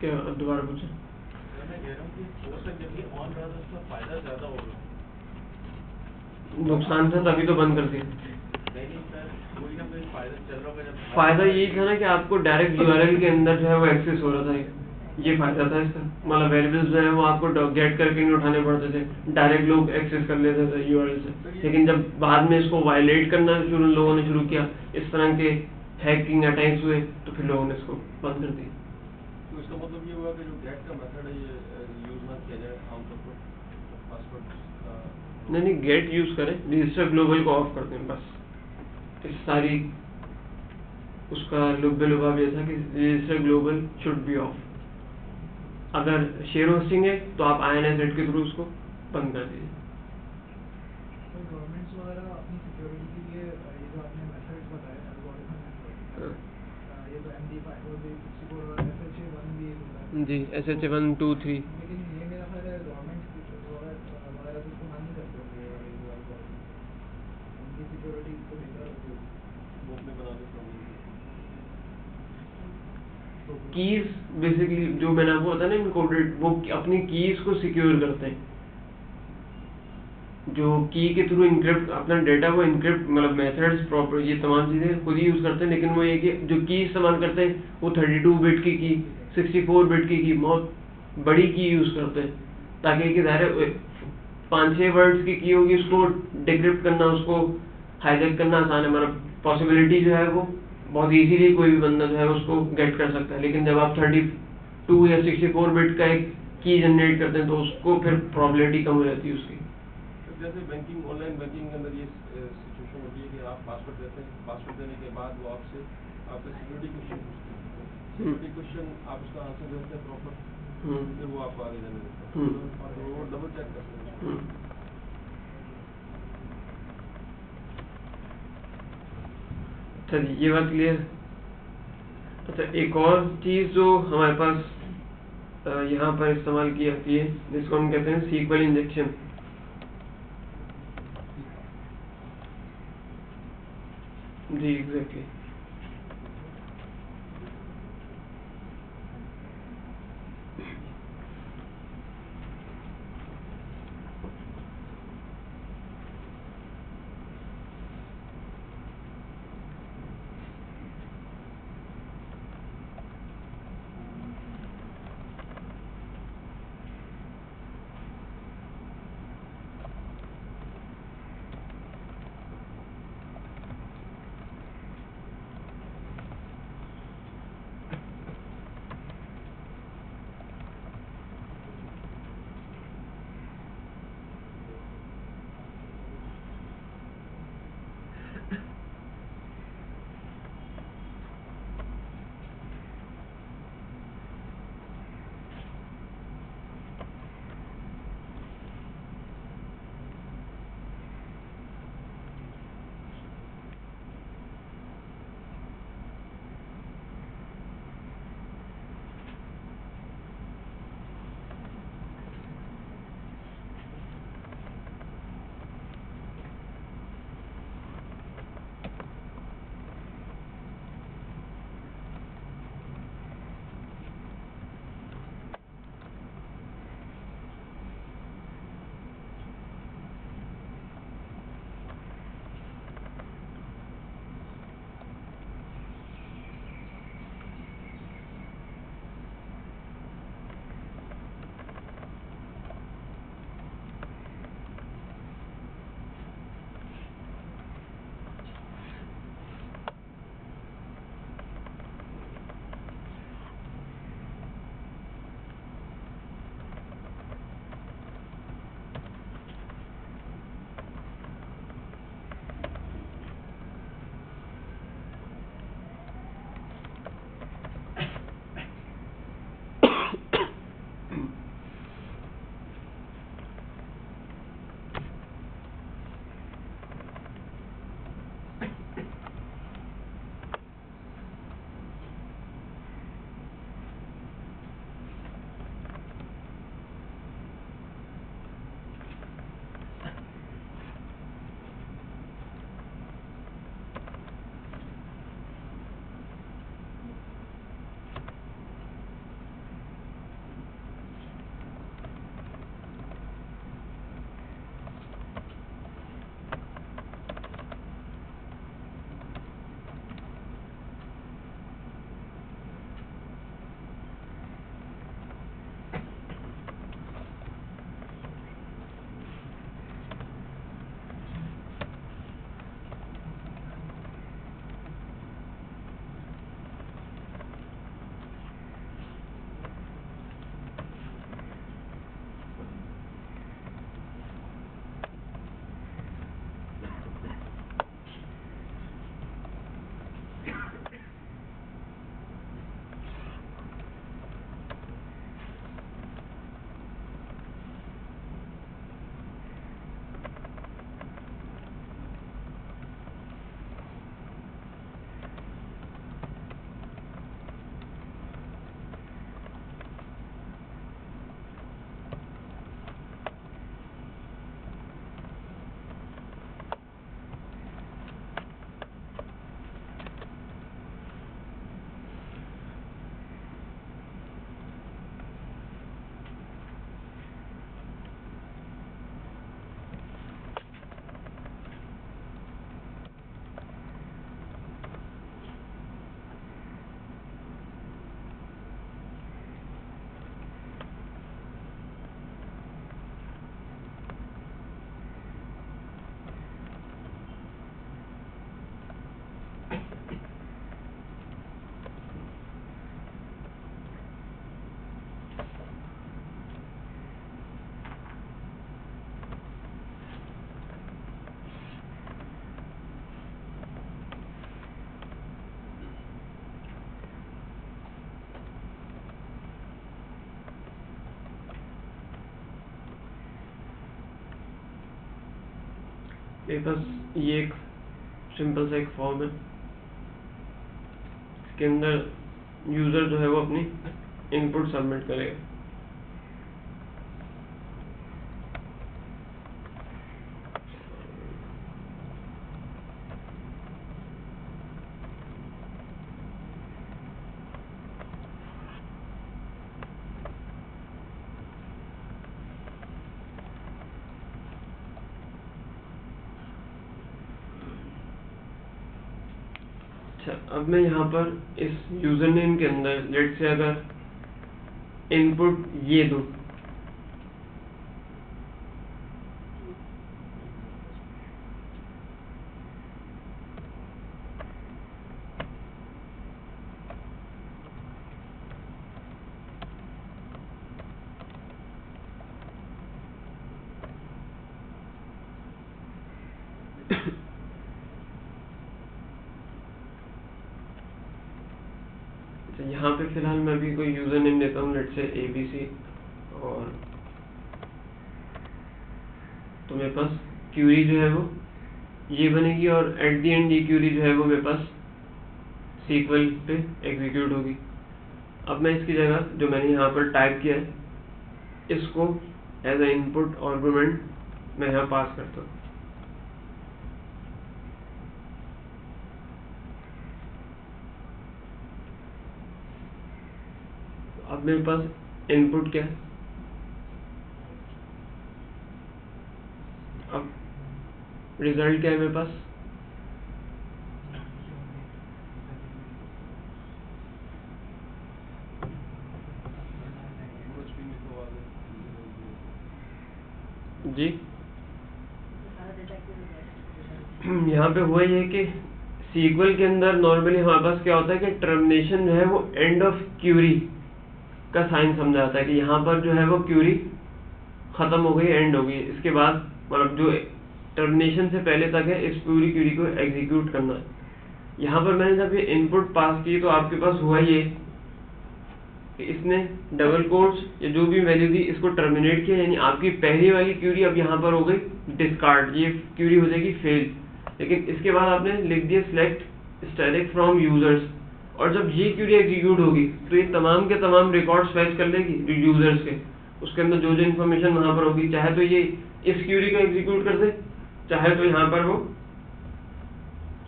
क्या दोबारा पूछे? मैं कह रहा हूँ कि 4 तक जब ये ऑन रहा तो उसका फायदा ज़्यादा होगा। नुकसान था तभी तो बंद कर दिया। नहीं सर, कोई ना कोई फायदा चल रहा होगा। जब फायदा यही था ना कि आपको डायरेक्ट URL के अंदर जो है वो एक्सेस हो रहा था, ये फायदा था इसका। मतलब वेरिएबल्स जो है वो आपको गेट करके नहीं उठाने पड़ते थे, डायरेक्ट लोग एक्सेस कर लेते थे URL से। लेकिन जब बाद में इसको वायलेट करना लोगों ने शुरू किया, इस तरह के हैकिंग अटैक्स हुए, तो फिर लोगों ने इसको बंद कर दिया। तो इसका मतलब ये हुआ कि जो गेट का मेथड है ये यूज़ ना किया जाए आमतौर पर पासवर्ड। नहीं, गेट यूज़ करें, रजिस्टर ग्लोबल को ऑफ कर दें बस। इस सारी उसका लुब्बे-लुभाब ये था कि register global should be of. अगर शेयर होस्टिंग है तो आप INSS के थ्रू उसको बंद कर दीजिए। तो गवर्नमेंट्स वगैरह अपनी सिक्योरिटी के लिए ये जो आपने मेथड्स बताए, एल्गोरिथम मेथड, ये तो MD5 और 64 और SHA-1 भी होता है जी, SHA-1, 2, 3। लेकिन ये मेरा ख्याल है गवर्नमेंट वगैरह तो इस्तेमाल नहीं करते होंगे, और ये जो एल्गोरिथम उनकी सिक्योरिटी तो बेहतर होती है वो अपने बना देता हूँ। कीज बेसिकली जो मैंने आपको बताया ना इनकोडेड, वो अपनी कीज को सिक्योर करते हैं। जो की के थ्रू इनक्रिप्ट अपना डेटा को इनक्रिप्ट, मतलब मेथड्स, प्रॉपर, ये तमाम चीज़ें खुद ही यूज़ करते हैं। लेकिन वो ये कि जो की इस्तेमाल करते हैं वो 32 बिट की 64 बिट की बहुत बड़ी की यूज़ करते हैं, ताकि कि ज़ाहिर 5-6 वर्ड्स की होगी, उसको डिक्रिप्ट करना, उसको हाईजैक करना आसान है। मतलब पॉसिबिलिटी जो है वो बहुत इजीली कोई भी बंदा जो है उसको गेट कर सकता है। लेकिन जब आप 32 या 64 बिट का एक की जनरेट करते हैं तो उसको फिर प्रॉबिलिटी कम हो जाती है उसकी। जैसे बैंकिंग, ऑनलाइन बैंकिंग के अंदर ये सिचुएशन होती है कि आप पासवर्ड देते हैं, पासवर्ड देने के बाद वो आपसे आपका सिक्योरिटी क्वेश्चन पूछते हैं, सिक्योरिटी क्वेश्चन आप उसका आंसर देते हैं प्रॉपर, फिर वो आपको आगे जाने देते हैं और वो डबल चेक करते हैं। अच्छा जी, ये बात क्लियर। अच्छा, एक और चीज़ जो हमारे पास यहाँ पर इस्तेमाल की जाती है जिसको हम कहते हैं सीक्वल इंजेक्शन। जी एग्जैक्टली। मेरे पास ये एक सिंपल सा एक फॉर्म है, इसके अंदर यूज़र जो है वो अपनी इनपुट सबमिट करेगा। अब मैं यहाँ पर इस यूजर नेम के अंदर लेट से अगर इनपुट ये दूं, यहाँ पे फिलहाल मैं अभी कोई यूजर नेम देता हूँ लेट से ABC, और तो मेरे पास क्यूरी जो है वो ये बनेगी, और एट दी एंड ये क्यूरी जो है वो मेरे पास SQL पे एग्जीक्यूट होगी। अब मैं इसकी जगह जो मैंने यहाँ पर टाइप किया है, इसको एज ए इनपुट आर्गुमेंट मैं यहाँ पास करता हूँ। अब मेरे पास इनपुट क्या है, अब रिजल्ट क्या है मेरे पास, जी यहाँ पे हुआ ये कि SQL के अंदर नॉर्मली हमारे पास क्या होता है कि टर्मिनेशन जो है वो एंड ऑफ क्यूरी का साइन समझा जाता है कि यहाँ पर जो है वो क्यूरी खत्म हो गई, एंड हो गई। इसके बाद मतलब जो टर्मिनेशन से पहले तक है, इस पूरी क्यूरी को एग्जीक्यूट करना है। यहाँ पर मैंने जब ये इनपुट पास की तो आपके पास हुआ ये कि इसने डबल कोट्स या जो भी वैल्यू थी इसको टर्मिनेट किया, यानी आपकी पहली वाली क्यूरी अब यहाँ पर हो गई डिस्कार्ड, ये क्यूरी हो जाएगी फेल। लेकिन इसके बाद आपने लिख दिया सिलेक्ट स्टैटिक फ्रॉम यूजर्स, और जब ये क्यूरी एग्जीक्यूट होगी तो ये तमाम के तमाम रिकॉर्ड्स फैच कर लेगी जो यूजर्स के, उसके अंदर जो जो इन्फॉर्मेशन वहाँ पर होगी, चाहे तो ये इस क्यूरी को एग्जीक्यूट कर दे, चाहे तो यहाँ पर वो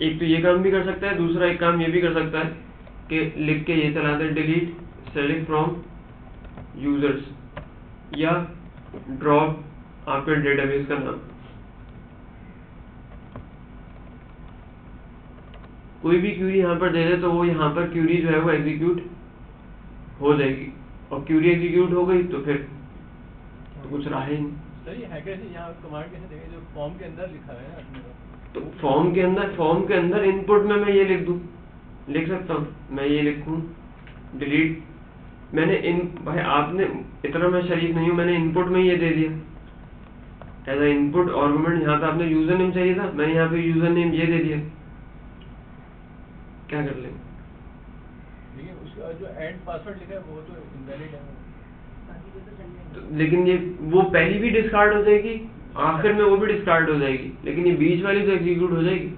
एक तो ये काम भी कर सकता है, दूसरा एक काम ये भी कर सकता है कि लिख के ये चला दे डिलीट स्टैटिक फ्रॉम यूजर्स, या ड्रॉप आपके डेटाबेस का नाम। कोई भी क्यूरी यहाँ पर दे दे तो वो यहाँ पर क्यूरी जो है वो एग्जीक्यूट हो जाएगी, और क्यूरी एग्जीक्यूट हो गई तो फिर तो कुछ रहा ही नहीं। सर ये है कैसे, यहाँ कमांड कैसे देंगे जो फॉर्म के अंदर लिखा है अपने को? तो फॉर्म के अंदर इनपुट में मैं ये लिख सकता हूँ, मैं ये लिखूँ डिलीट, मैंने भाई आपने इतना मैं शरीफ नहीं हूँ, मैंने इनपुट में ये दे दिया एज ए इनपुट आर्गुमेंट। यहाँ पे आपने यूजर नेम चाहिए था, मैंने यहाँ पे यूजर नेम ये दे दिया, क्या कर लेंगे? लेकिन उसका जो एंड पासवर्ड लिखा है वो तो इनवैलिड है। तो लेकिन ये वो पहली भी डिस्कार्ड हो जाएगी, आखिर में वो भी डिस्कार्ड हो जाएगी, लेकिन ये बीच वाली तो एग्जीक्यूट हो जाएगी।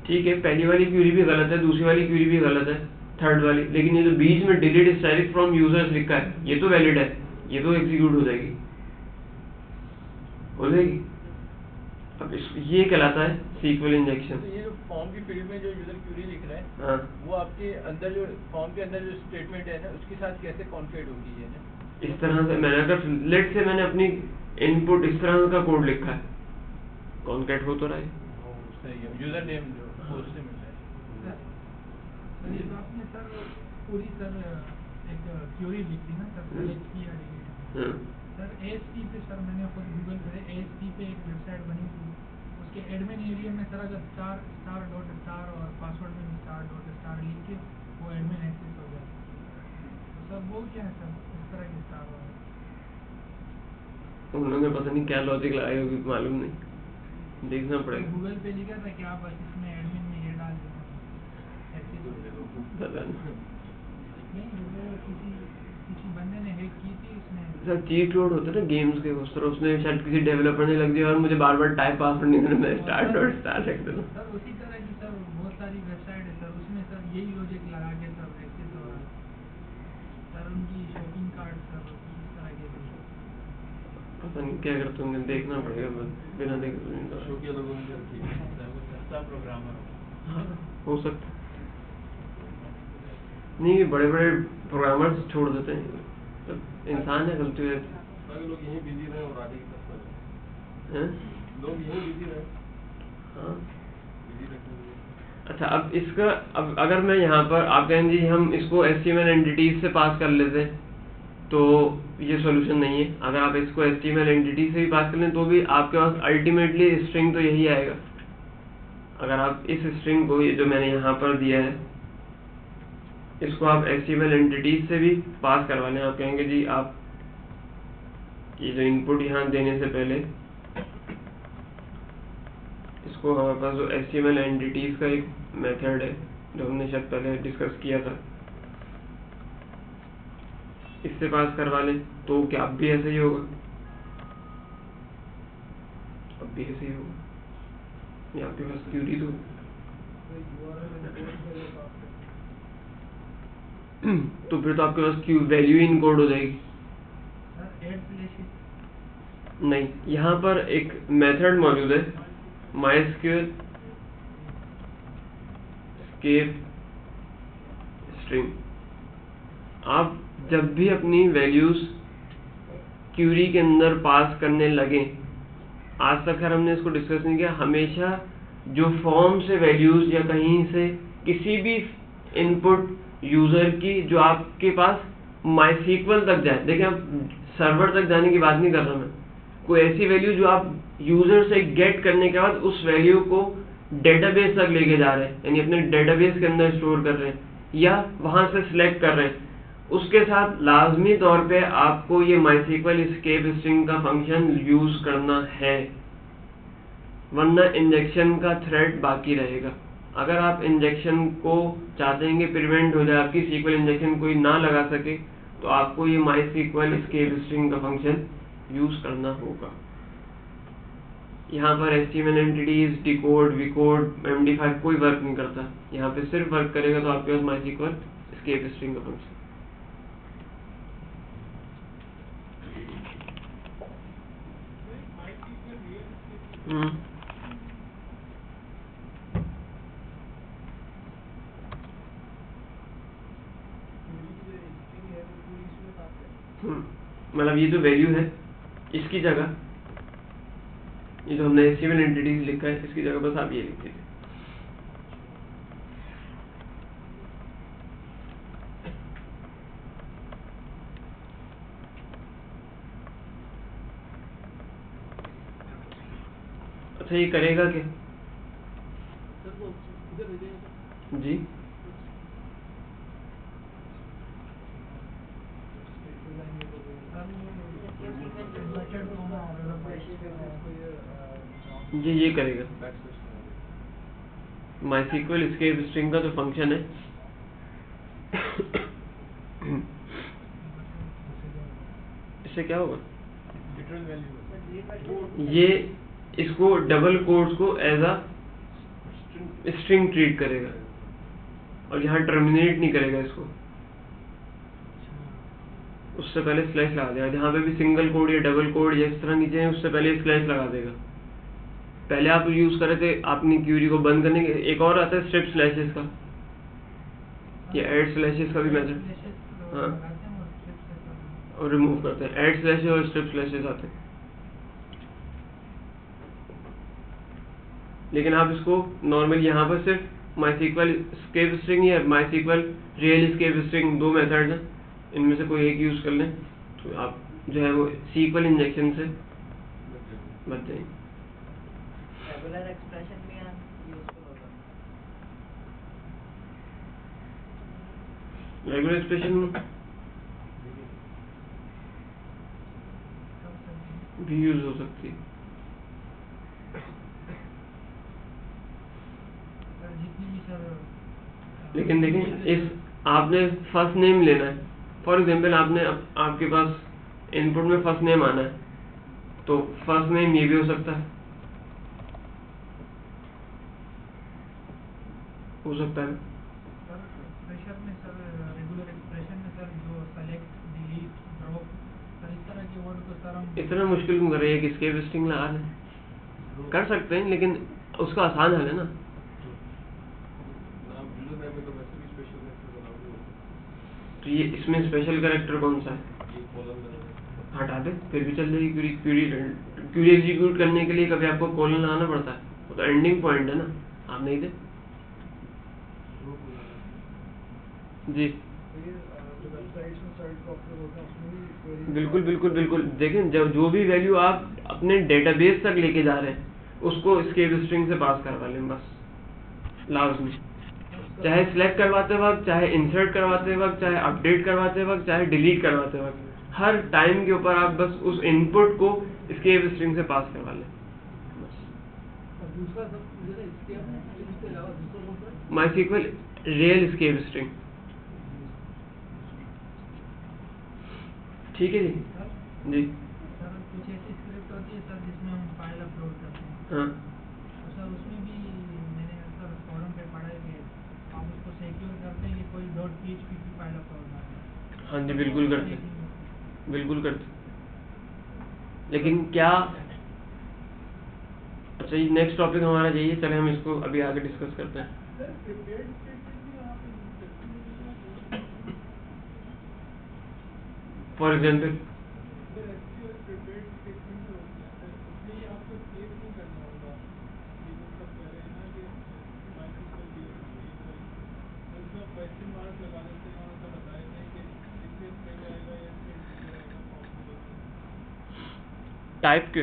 ठीक है, पहली वाली क्यूरी भी गलत है, दूसरी वाली क्यूरी भी गलत है, थर्ड वाली, लेकिन ये जो बीच में डिलीट स्टैटिक फ्रॉम यूजर्स लिखा है ये तो वैलिड है, ये तो एग्जीक्यूट हो जाएगी। अब ये कहलाता है SQL इंजेक्शन। तो ये जो फॉर्म की फील्ड में जो यूजर क्यूरी लिख रहा है, हाँ, वो आपके अंदर जो फॉर्म के अंदर जो स्टेटमेंट है ना उसके साथ कैसे कॉन्फ़िगर होगी ये ना? इस तरह से मैंने अगर लेट से मैंने अपनी इनपुट इस तरह का कोड लिखा है, कॉन्कैट हो तो रहा है। सही है, यूजर नेम जो उससे मिल रहा है। ये तो आपने सर पूरी सर एक क्यूरी लिख दी ना सर, PHP या डिलीट सर ASP पे, सर मैंने खुद गूगल पे ASP पे एक वेबसाइट बनी थी, उसके एडमिन एरिया में सर अगर स्टार डॉट स्टार और पासवर्ड में स्टार डॉट स्टार लिख के वो एडमिन एक्सेस हो जाए, तो सर वो क्या है सर इस तरह की स्टार वाला? उन्होंने पता नहीं क्या लॉजिक लगाई होगी, मालूम नहीं, देखना पड़ेगा। गूगल पे लिखा था कि आप बस इसमें एडमिन में ये डाल देना एक्सेस, पता नहीं। नहीं वो किसी किसी बंदे ने हैक की थी इसने। सर चीट कोड होता है ना गेम्स के, उस तरह उसने शायद किसी डेवलपर ने लग दिया और मुझे बार बार टाइप पासवर्ड नहीं देना, मैं स्टार डॉट स्टार रख देता। सर उसी तरह की सर बहुत सारी वेबसाइट है सर, उसमें सर यही लॉजिक लगा के सर एक्सेस हो रहा है सर, उनकी शॉपिंग कार्ड सर इस तरह के पता नहीं क्या करते होंगे, देखना पड़ेगा, बिना देखे तो नहीं शो किया लोगों ने करती सस्ता प्रोग्रामर हाँ, हो सकता है। नहीं बड़े बड़े प्रोग्रामर्स छोड़ देते हैं, तो इंसान है, गलती है। लोग यही बिजी रहे और आगे की तरफ हैं? लोग यही बिजी रहे, हाँ बिजी रखते। अच्छा, अब इसका अब अगर मैं यहाँ पर आप कहें जी हम इसको HTML एंटिटीज से पास कर लेते हैं तो ये सॉल्यूशन नहीं है। अगर आप इसको HTML एंटिटी से भी पास कर लें तो भी आपके पास अल्टीमेटली स्ट्रिंग तो यही आएगा। अगर आप इस स्ट्रिंग को, ये जो मैंने यहाँ पर दिया है, इसको आप HTML एंटिटीज से भी पास करवा लें, आप कहेंगे जी आप ये जो इनपुट यहाँ देने से पहले इसको, हमारे पास जो HTML एंटिटीज का एक मेथड है जो हमने शायद पहले डिस्कस किया था, इससे पास करवा लें तो क्या अब भी ऐसे ही होगा, अब भी ऐसे ही होगा। ये आपके पास क्यूरी तो फिर तो आपके पास क्यू वैल्यू इन कोड हो जाएगी। नहीं, यहाँ पर एक मेथड मौजूद है MySQL escape string। आप जब भी अपनी वैल्यूज क्यूरी के अंदर पास करने लगे, आज तक खैर हमने इसको डिस्कस नहीं किया, हमेशा जो फॉर्म से वैल्यूज या कहीं से किसी भी इनपुट यूजर की जो आपके पास MySQL तक जाए, देखिए आप सर्वर तक जाने की बात नहीं कर रहा मैं, कोई ऐसी वैल्यू जो आप यूजर से गेट करने के बाद उस वैल्यू को डेटाबेस तक लेके जा रहे हैं, यानी अपने डेटाबेस के अंदर स्टोर कर रहे हैं या वहां से सिलेक्ट कर रहे हैं, उसके साथ लाजमी तौर पे आपको ये MySQL escape string का फंक्शन यूज करना है, वरना इंजेक्शन का थ्रेड बाकी रहेगा। अगर आप इंजेक्शन को चाहते हैं कि प्रिवेंट हो जाए, आपकी SQL इंजेक्शन कोई ना लगा सके, तो आपको ये MySQL escape string का फंक्शन यूज करना होगा। यहाँ पर HTML एंटिटीज, डिकोड, विकोड, MD5 कोई वर्क नहीं करता, यहाँ पे सिर्फ वर्क करेगा तो आपके पास MySQL escape string का फंक्शन। मतलब ये जो वैल्यू है इसकी जगह, ये जो हमने HTML एंटिटीज लिखा है इसकी जगह बस आप ये लिख दीजिए। अच्छा, ये करेगा क्या जी? ये करेगा MySQL escape string का जो फंक्शन है इससे क्या होगा, ये इसको डबल कोट्स को एज अ स्ट्रिंग ट्रीट करेगा और यहाँ टर्मिनेट नहीं करेगा इसको, उससे पहले स्लैश लगा देगा। जहाँ पे भी सिंगल कोड या डबल कोड या इस तरह नीचे है उससे पहले स्लैश लगा देगा। पहले आप यूज कर रहे थे अपनी क्यूरी को बंद करने के, एक और आता है स्ट्रिप स्लैशेस का या ऐड स्लैशेस का भी मेथड, हाँ, और रिमूव करते हैं, ऐड स्लैशेस और स्ट्रिप स्लैशेस आते हैं। लेकिन आप इसको नॉर्मल यहाँ पर सिर्फ MySQL escape string या MySQL real escape string दो मेथड्स हैं, इनमें से कोई एक यूज कर लें तो आप जो है वो SQL इंजेक्शन से बच जाएंगे। रेगुलर एक्सप्रेशन भी यूजफुल होगा। रेगुलर एक्सप्रेशन भी यूज हो सकती है, लेकिन देखें इस आपने फर्स्ट नेम लेना है, फॉर एग्जाम्पल आपने आपके पास इनपुट में फर्स्ट नेम आना है, तो फर्स्ट नेम ये भी हो सकता है, हो सकता है। सर एक्सप्रेशन में सर, रेगुलर एक्सप्रेशन में सर जो सेलेक्ट, डिलीट, ड्रॉप, सर इस तरह के वर्ड को सर हम इतना मुश्किल क्यों कर रहे हैं? एक एस्केप स्ट्रिंग लगा दें, कर सकते हैं, लेकिन उसका आसान हल है ना। तो ये इसमें स्पेशल कैरेक्टर कौन सा है? हटा दे, फिर भी चल जाएगी क्यूरी एग्जीक्यूट करने के लिए कभी आपको कोलन लगाना पड़ता है? वो तो एंडिंग पॉइंट है ना, आप नहीं दे जी। बिल्कुल बिल्कुल बिल्कुल। देखें, जब जो भी वैल्यू आप अपने डेटाबेस तक लेके जा रहे हैं उसको एस्केप स्ट्रिंग से पास करवा लें बस, लाजमी। चाहे सिलेक्ट करवाते वक्त, चाहे इंसर्ट करवाते वक्त, चाहे अपडेट करवाते वक्त, चाहे डिलीट करवाते वक्त, हर टाइम के ऊपर आप बस उस इनपुट को एस्केप स्ट्रिंग से पास करवा लें बस। माइस्क्ल रियल एस्केप स्ट्रिंग, ठीक है जी। जी सर कुछ ऐसी स्क्रिप्ट होती है सर जिसमें हम फाइल अपलोड करते हैं, हाँ तो सर उसमें भी मैंने सर फोरम पे पढ़ा है कि आप उसको सिक्योर करते हैं कि कोई .php की फाइल अपलोड ना करें। हाँ जी, बिल्कुल करते, बिल्कुल करते। लेकिन क्या, अच्छा ये नेक्स्ट टॉपिक हमारा यही है, चले हम इसको अभी आगे डिस्कस करते हैं। फॉर एग्जाम्पल टाइप के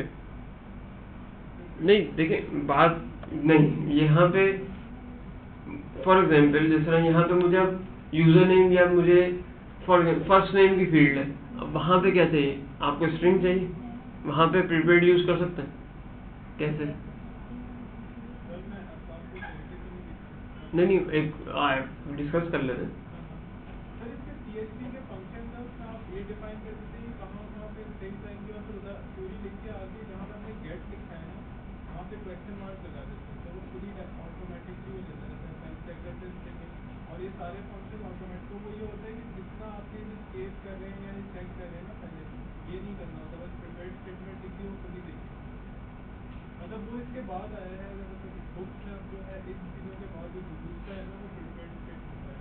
नहीं, देखें बात नहीं यहाँ पे, फॉर एग्जाम्पल जिस तरह यहाँ पे मुझे अब यूजर नेम या मुझे फॉर फर्स्ट नेम की फील्ड है, अब वहाँ पे क्या चाहिए आपको? स्ट्रिंग चाहिए, वहाँ पे प्रीपेड यूज कर सकते हैं? कैसे? नहीं एक डिस्कस कर लेते हैं। और ये सारे फंक्शन ऑटोमेटिक, तो वो ये होता है कि जितना आपके सेव कर रहे हैं या चेक कर रहे हैं ना, पहले ये नहीं करना होता, बस प्रिपेयर्ड स्टेटमेंट लिखी वो खुद ही देखिए। मतलब वो इसके बाद आया है, मतलब बुक में जो है इन चीज़ों के बाद जो दूसरा है ना वो प्रिपेयर्ड स्टेटमेंट है।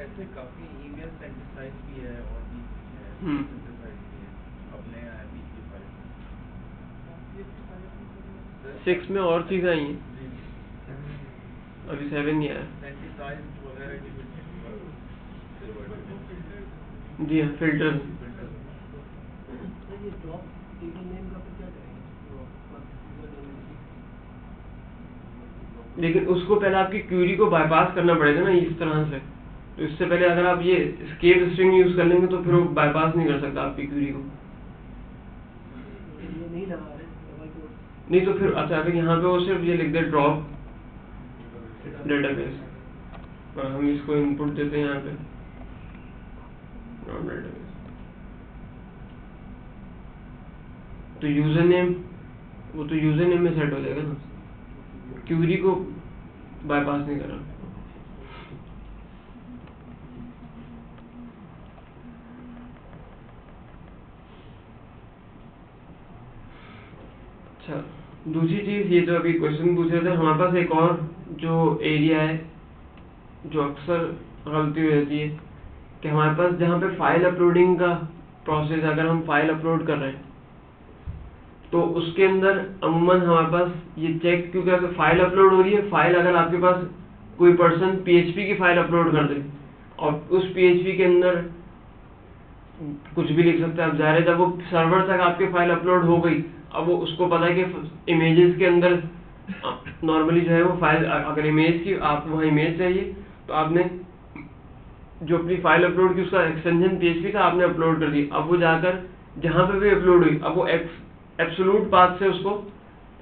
ऐसे काफी ईमेल सिंथेसाइज भी है और भी है, सिंथेसाइज भी है, अब नया है बीच फाइल 6 में और चीज़ आई हैं, अभी 7 नहीं आया। सिंथेसाइज वगैरह की जी हाँ, फिल्टर। लेकिन उसको पहले आपकी क्यूरी को बाईपास करना पड़ेगा ना इस तरह से, तो इससे पहले अगर आप ये एस्केप स्ट्रिंग यूज कर लेंगे तो फिर वो बाईपास नहीं कर सकता आपकी क्यूरी को। नहीं तो फिर अच्छा, अगर यहाँ पे वो सिर्फ ये लिख दे ड्रॉप डेटाबेस, और हम इसको इनपुट देते हैं यहाँ पे ड्रॉप डेटाबेस, तो यूजर नेम, वो तो यूजर नेम में सेट हो जाएगा ना, क्यूरी को बाईपास नहीं कर रहा। अच्छा, दूसरी चीज़ ये जो अभी क्वेश्चन पूछ रहे थे, हमारे पास एक और जो एरिया है जो अक्सर गलती हो जाती है कि हमारे पास जहाँ पे फाइल अपलोडिंग का प्रोसेस, अगर हम फाइल अपलोड कर रहे हैं तो उसके अंदर अमूमन हमारे पास ये चेक, क्योंकि अगर फाइल अपलोड हो रही है, फाइल अगर आपके पास कोई पर्सन PHP की फाइल अपलोड कर दे और उस PHP के अंदर कुछ भी लिख सकते हैं आप, ज़ाहिर है जब वो सर्वर तक आपकी फाइल अपलोड हो गई, अब वो उसको पता है कि इमेजेस के अंदर नॉर्मली जो है वो फाइल, अगर इमेज की आप वहाँ इमेज चाहिए तो आपने जो अपनी फाइल अपलोड की उसका एक्सटेंशन PHP था आपने अपलोड कर दी, अब वो जाकर जहाँ पे भी अपलोड हुई अब वो एब्सोल्यूट पाथ से उसको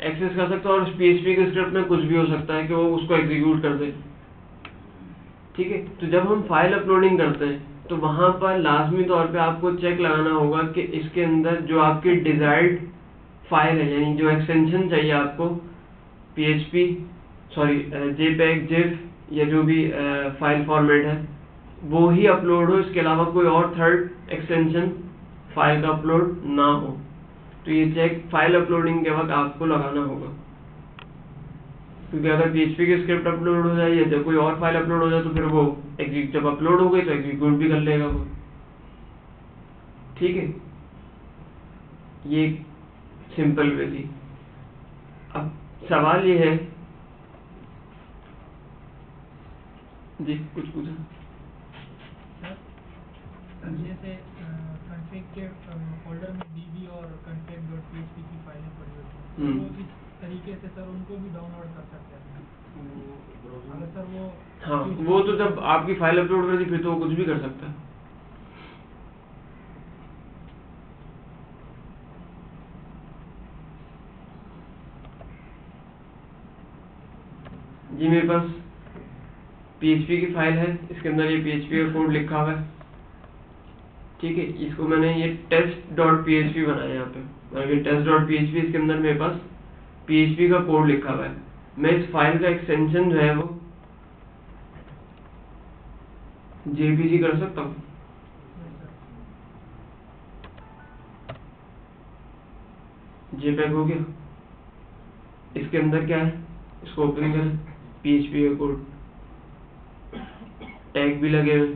एक्सेस कर सकता है और उस PHP के स्क्रिप्ट में कुछ भी हो सकता है कि वो उसको एग्जीक्यूट कर दे। ठीक है, तो जब हम फाइल अपलोडिंग करते हैं तो वहाँ पर लाजमी तौर पे आपको चेक लगाना होगा कि इसके अंदर जो आपकी डिजायर्ड फाइल है, यानी जो एक्सटेंशन चाहिए आपको PHP JPEG GIF या जो भी फाइल फॉर्मेट है वो ही अपलोड हो, इसके अलावा कोई और थर्ड एक्सटेंशन फाइल का अपलोड ना हो। तो ये चेक फाइल अपलोडिंग के वक्त आपको लगाना होगा, क्योंकि अगर PHP की स्क्रिप्ट अपलोड हो जाए या जब कोई और फाइल अपलोड हो जाए तो फिर वो जब अपलोड हो गई तो एग्जीक्यूट भी कर लेगा वो। ठीक है, ये सिंपल वे थी। अब सवाल ये है जी, कुछ पूछा? जैसे config के फोल्डर में db और config.php की फाइलें पड़ी होती हैं, तो इस तरीके से सर उनको भी डाउनलोड कर सकते हैं अगर सर वो। हाँ, वो तो जब आपकी फाइल अपलोड कर दी फिर तो वो कुछ भी कर सकता है। जी मेरे पास PHP की फाइल है, इसके अंदर ये PHP का कोड लिखा हुआ है। ठीक है, इसको मैंने ये test.php बनाया यहाँ पे, test.php, इसके अंदर मेरे पास PHP का कोड लिखा हुआ है। मैं इस फाइल का एक्सटेंशन जो है वो JPG कर सकता हूँ। JPEG हो गया, इसके अंदर क्या है, इसको ओपन करें, PHP का कोड, टैग भी लगे हुए।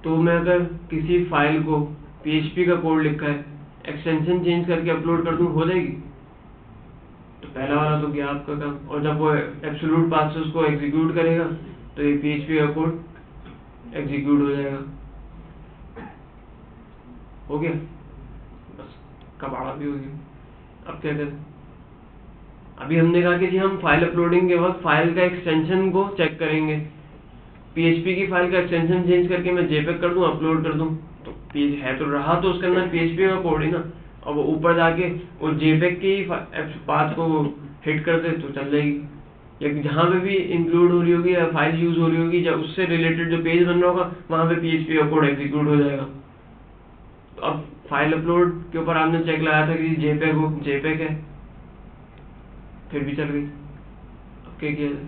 तो मैं अगर किसी फाइल को PHP का कोड लिखा है एक्सटेंशन चेंज करके अपलोड कर दूं, हो जाएगी? तो पहला वाला तो गया आपका काम, और जब वो एब्सोल्यूट पाथ से उसको एग्जीक्यूट करेगा तो ये PHP का कोड एग्जीक्यूट हो जाएगा। हो गया, बस कबाड़ा भी हो गया। अब क्या करें? अभी हमने कहा कि जी हम फाइल अपलोडिंग के वक्त फाइल का एक्सटेंशन को चेक करेंगे। PHP की फाइल का एक्सटेंशन चेंज करके मैं JPEG कर दूं, अपलोड कर दूं, तो है तो रहा तो उसके अंदर PHP का कोड ही ना, और वो ऊपर जाके वो JPEG की पाथ को हिट कर दे तो चल जाएगी। या जहाँ पे भी इंक्लूड हो रही होगी या फाइल यूज हो रही होगी, जब उससे रिलेटेड जो पेज बन रहा होगा वहाँ पे PHP का कोड एग्जीक्यूट हो जाएगा। तो अब फाइल अपलोड के ऊपर आपने चेक लगाया था कि JPEG हो, JPEG है, फिर भी चल गई। अब क्या किया जाए?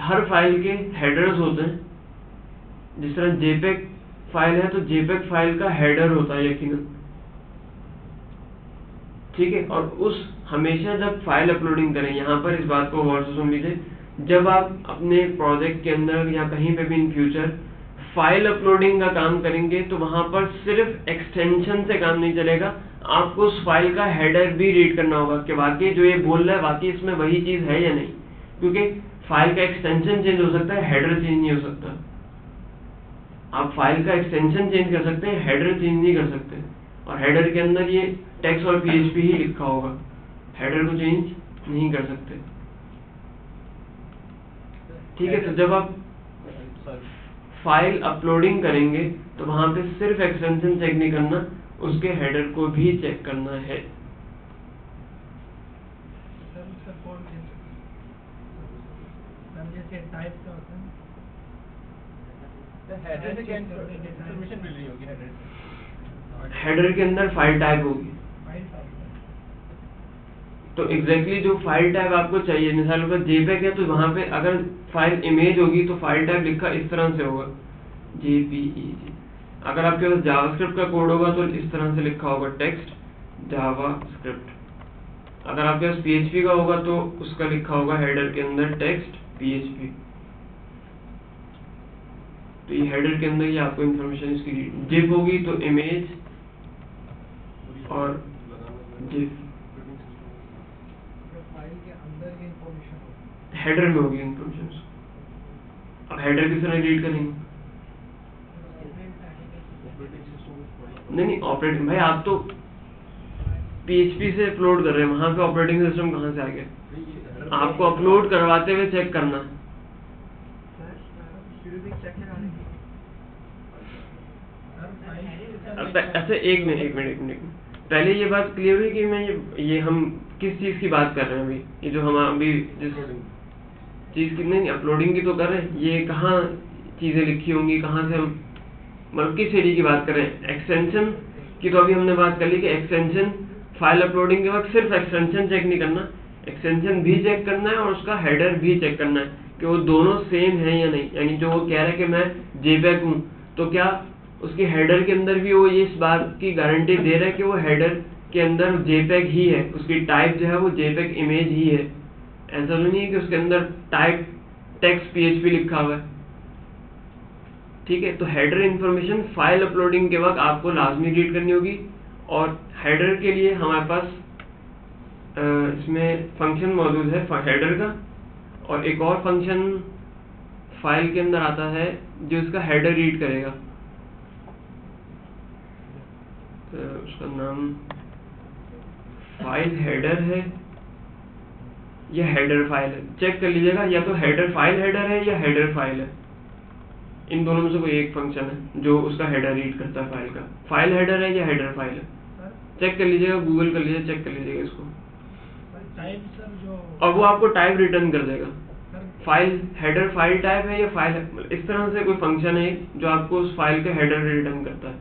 हर फाइल के हेडर्स होते हैं, जिस तरह JPEG फाइल है तो JPEG फाइल का हेडर होता है यकीनन। ठीक है, और उस हमेशा जब फाइल अपलोडिंग करें, यहाँ पर इस बात को गौर से सुन लीजिए, जब आप अपने प्रोजेक्ट के अंदर या कहीं पे भी इन फ्यूचर फाइल अपलोडिंग का काम करेंगे तो वहां पर सिर्फ एक्सटेंशन से काम नहीं चलेगा, आपको उस फाइल का हेडर भी रीड करना होगा कि वाकई जो ये बोल रहा है वाकई इसमें वही चीज है या नहीं, क्योंकि फाइल का एक्सटेंशन चेंज हो सकता है, हेडर चेंज नहीं हो सकता। आप फाइल का एक्सटेंशन चेंज कर सकते हैं, हेडर चेंज नहीं कर सकते, और हेडर के अंदर ये टेक्स्ट और PHP ही लिखा होगा, हेडर को चेंज नहीं कर सकते। ठीक है, तो जब आप फाइल अपलोडिंग करेंगे तो वहां पे सिर्फ एक्सटेंशन चेक नहीं करना, उसके हेडर को भी चेक करना है। हेडर के अंदर फाइल टाइप होगी, तो एग्जैक्टली जो फाइल टाइप आपको चाहिए, मिसाल अगर JPEG है तो वहां पे अगर फाइल इमेज होगी तो फाइल टाइप लिखा इस तरह से होगा, JPEG। अगर आपके पास जावास्क्रिप्ट का कोड होगा तो इस तरह से लिखा होगा, टेक्स्ट जावास्क्रिप्ट। अगर आपके पास PHP का होगा तो उसका लिखा होगा हेडर के अंदर टेक्स्ट PHP। तो ये हेडर के अंदर ही आपको इन्फॉर्मेशन इसकी जिप होगी तो इमेज और जिप हेडर में होगी इन्फॉर्मेशन। अब हेडर किस तरह रीड करेंगे? नहीं ऑपरेटिंग, भाई आप तो PHP से अपलोड कर रहे हैं, वहां पे ऑपरेटिंग सिस्टम कहाँ से आ गया? आपको अपलोड करवाते हुए चेक करना है। अच्छा एक मिनट पहले ये बात क्लियर हुई कि मैं ये हम किस चीज की बात कर रहे हैं अभी, ये जो हम अभी जिस चीज़ की नहीं, अपलोडिंग की तो कर रहे हैं, ये कहाँ चीज़ें लिखी होंगी, कहाँ से हम मतलब किस एरिया की बात कर रहे हैं। एक्सटेंशन की तो अभी हमने बात कर ली कि एक्सटेंशन फाइल अपलोडिंग के वक्त सिर्फ एक्सटेंशन चेक नहीं करना, एक्सटेंशन भी चेक करना है और उसका हेडर भी चेक करना है कि वो दोनों सेम है या नहीं। यानी जो वो कह रहा है कि मैं JPEG हूँ, तो क्या उसके हेडर के अंदर भी वो इस बात की गारंटी दे रहा है कि वो हेडर के अंदर JPEG ही है, उसकी टाइप जो है वो JPEG इमेज ही है। ऐसा तो नहीं है कि उसके अंदर टाइप टेक्स्ट PHP लिखा हुआ है। ठीक है, तो हेडर इन्फॉर्मेशन फाइल अपलोडिंग के वक्त आपको लाजमी रीड करनी होगी। और हेडर के लिए हमारे पास इसमें फंक्शन मौजूद है हेडर का, और एक और फंक्शन फाइल के अंदर आता है जो इसका हेडर रीड करेगा। तो उसका नाम फाइल हेडर है या हेडर फाइल है, चेक कर लीजिएगा, या तो हेडर फाइल हेडर है या हेडर फाइल है। इन दोनों में से कोई एक फंक्शन है जो उसका हेडर रीड करता है फाइल का। फाइल हेडर है या हेडर फाइल है, चेक कर लीजिएगा, गूगल कर लीजिए, चेक कर लीजिएगा इसको। टाइप सर जो और वो आपको टाइप रिटर्न कर देगा। फाइल हेडर फाइल टाइप है या फाइल, इस तरह से कोई फंक्शन है जो आपको उस फाइल का हेडर रिटर्न करता है।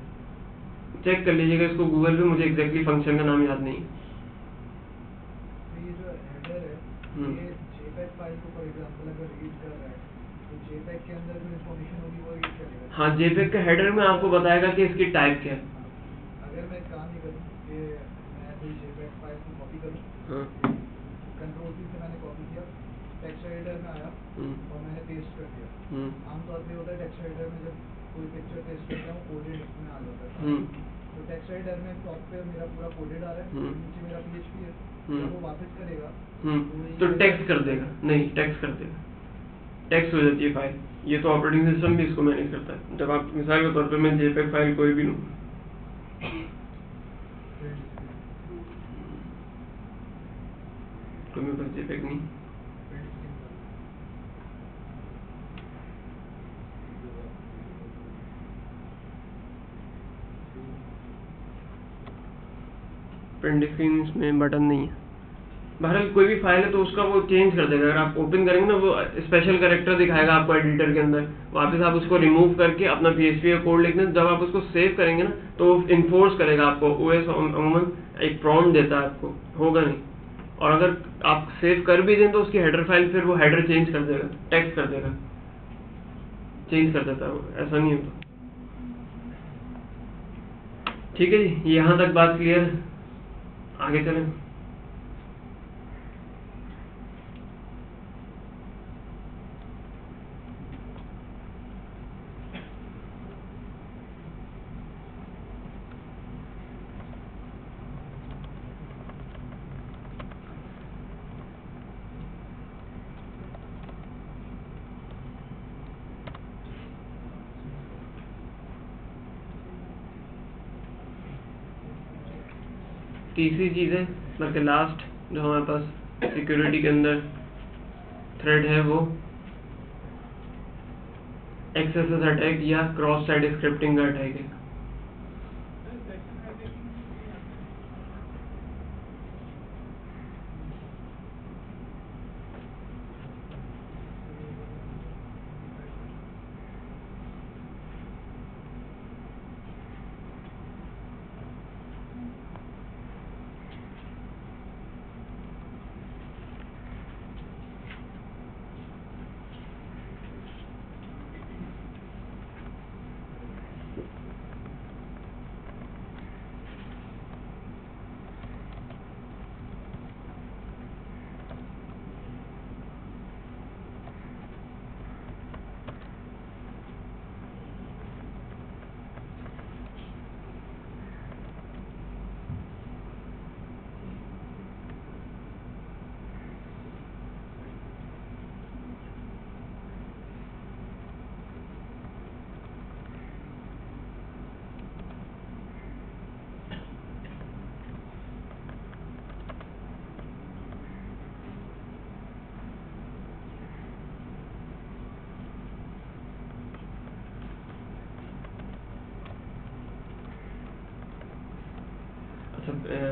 चेक कर लीजिएगा इसको गूगल पे, मुझे एग्जैक्टली फंक्शन का नाम याद नहीं। ये जो हेडर है ये JPEG फाइल को फॉर एग्जांपल अगर रीड कर रहा है तो JPEG के अंदर जो इंफॉर्मेशन होगी वो रीड करेगा। हाँ, JPEG का हेडर में आपको बताएगा कि इसकी टाइप क्या है। अगर मैं काम नहीं करूँ कि मैं कोई JPEG फाइल को कॉपी करूँ, हाँ, कंट्रोल C से मैंने कॉपी किया, टेक्स्ट एडिटर में आया और मैंने पेस्ट कर दिया। आमतौर पे होता है टेक्स्ट एडिटर में जब कोई पिक्चर पेस्ट करता हूँ कोडेड में आ जाता है, तो टेक्स्ट एडिटर में टॉप पे मेरा पूरा कोडेड आ रहा है, नीचे मेरा PHP है। जब वो वापस करेगा तो टेक्स्ट कर देगा, नहीं टेक्स्ट कर देगा, टेक्स्ट हो जाती है फाइल। ये तो ऑपरेटिंग सिस्टम भी इसको मैनेज करता है। जब आप मिसाल के तौर पे मैं JPEG फाइल कोई भी लूँ, तो मेरे पास JPEG नहीं, प्रिंट स्क्रीन में बटन नहीं है। बहरहाल कोई भी फाइल है तो उसका वो चेंज कर देगा। अगर आप ओपन करेंगे ना, वो स्पेशल कैरेक्टर दिखाएगा आपको एडिटर के अंदर, वापस आप उसको रिमूव करके अपना PHP का कोड लिखना, जब आप उसको सेव करेंगे ना तो वो इन्फोर्स करेगा आपको। OS अमूमन एक प्रॉम्प्ट देता है आपको, होगा नहीं। और अगर आप सेव कर भी दें तो उसकी हेडर फाइल फिर वो हेडर चेंज कर देगा, टेक्स्ट कर देगा, चेंज कर देता है वो, ऐसा नहीं होता। ठीक है जी, यहाँ तक बात क्लियर है, आगे चलें। तीसरी चीज़ है बल्कि लास्ट जो हमारे पास सिक्योरिटी के अंदर थ्रेड है, वो एक्सेस अटैक या क्रॉस साइट स्क्रिप्टिंग का अटैक है।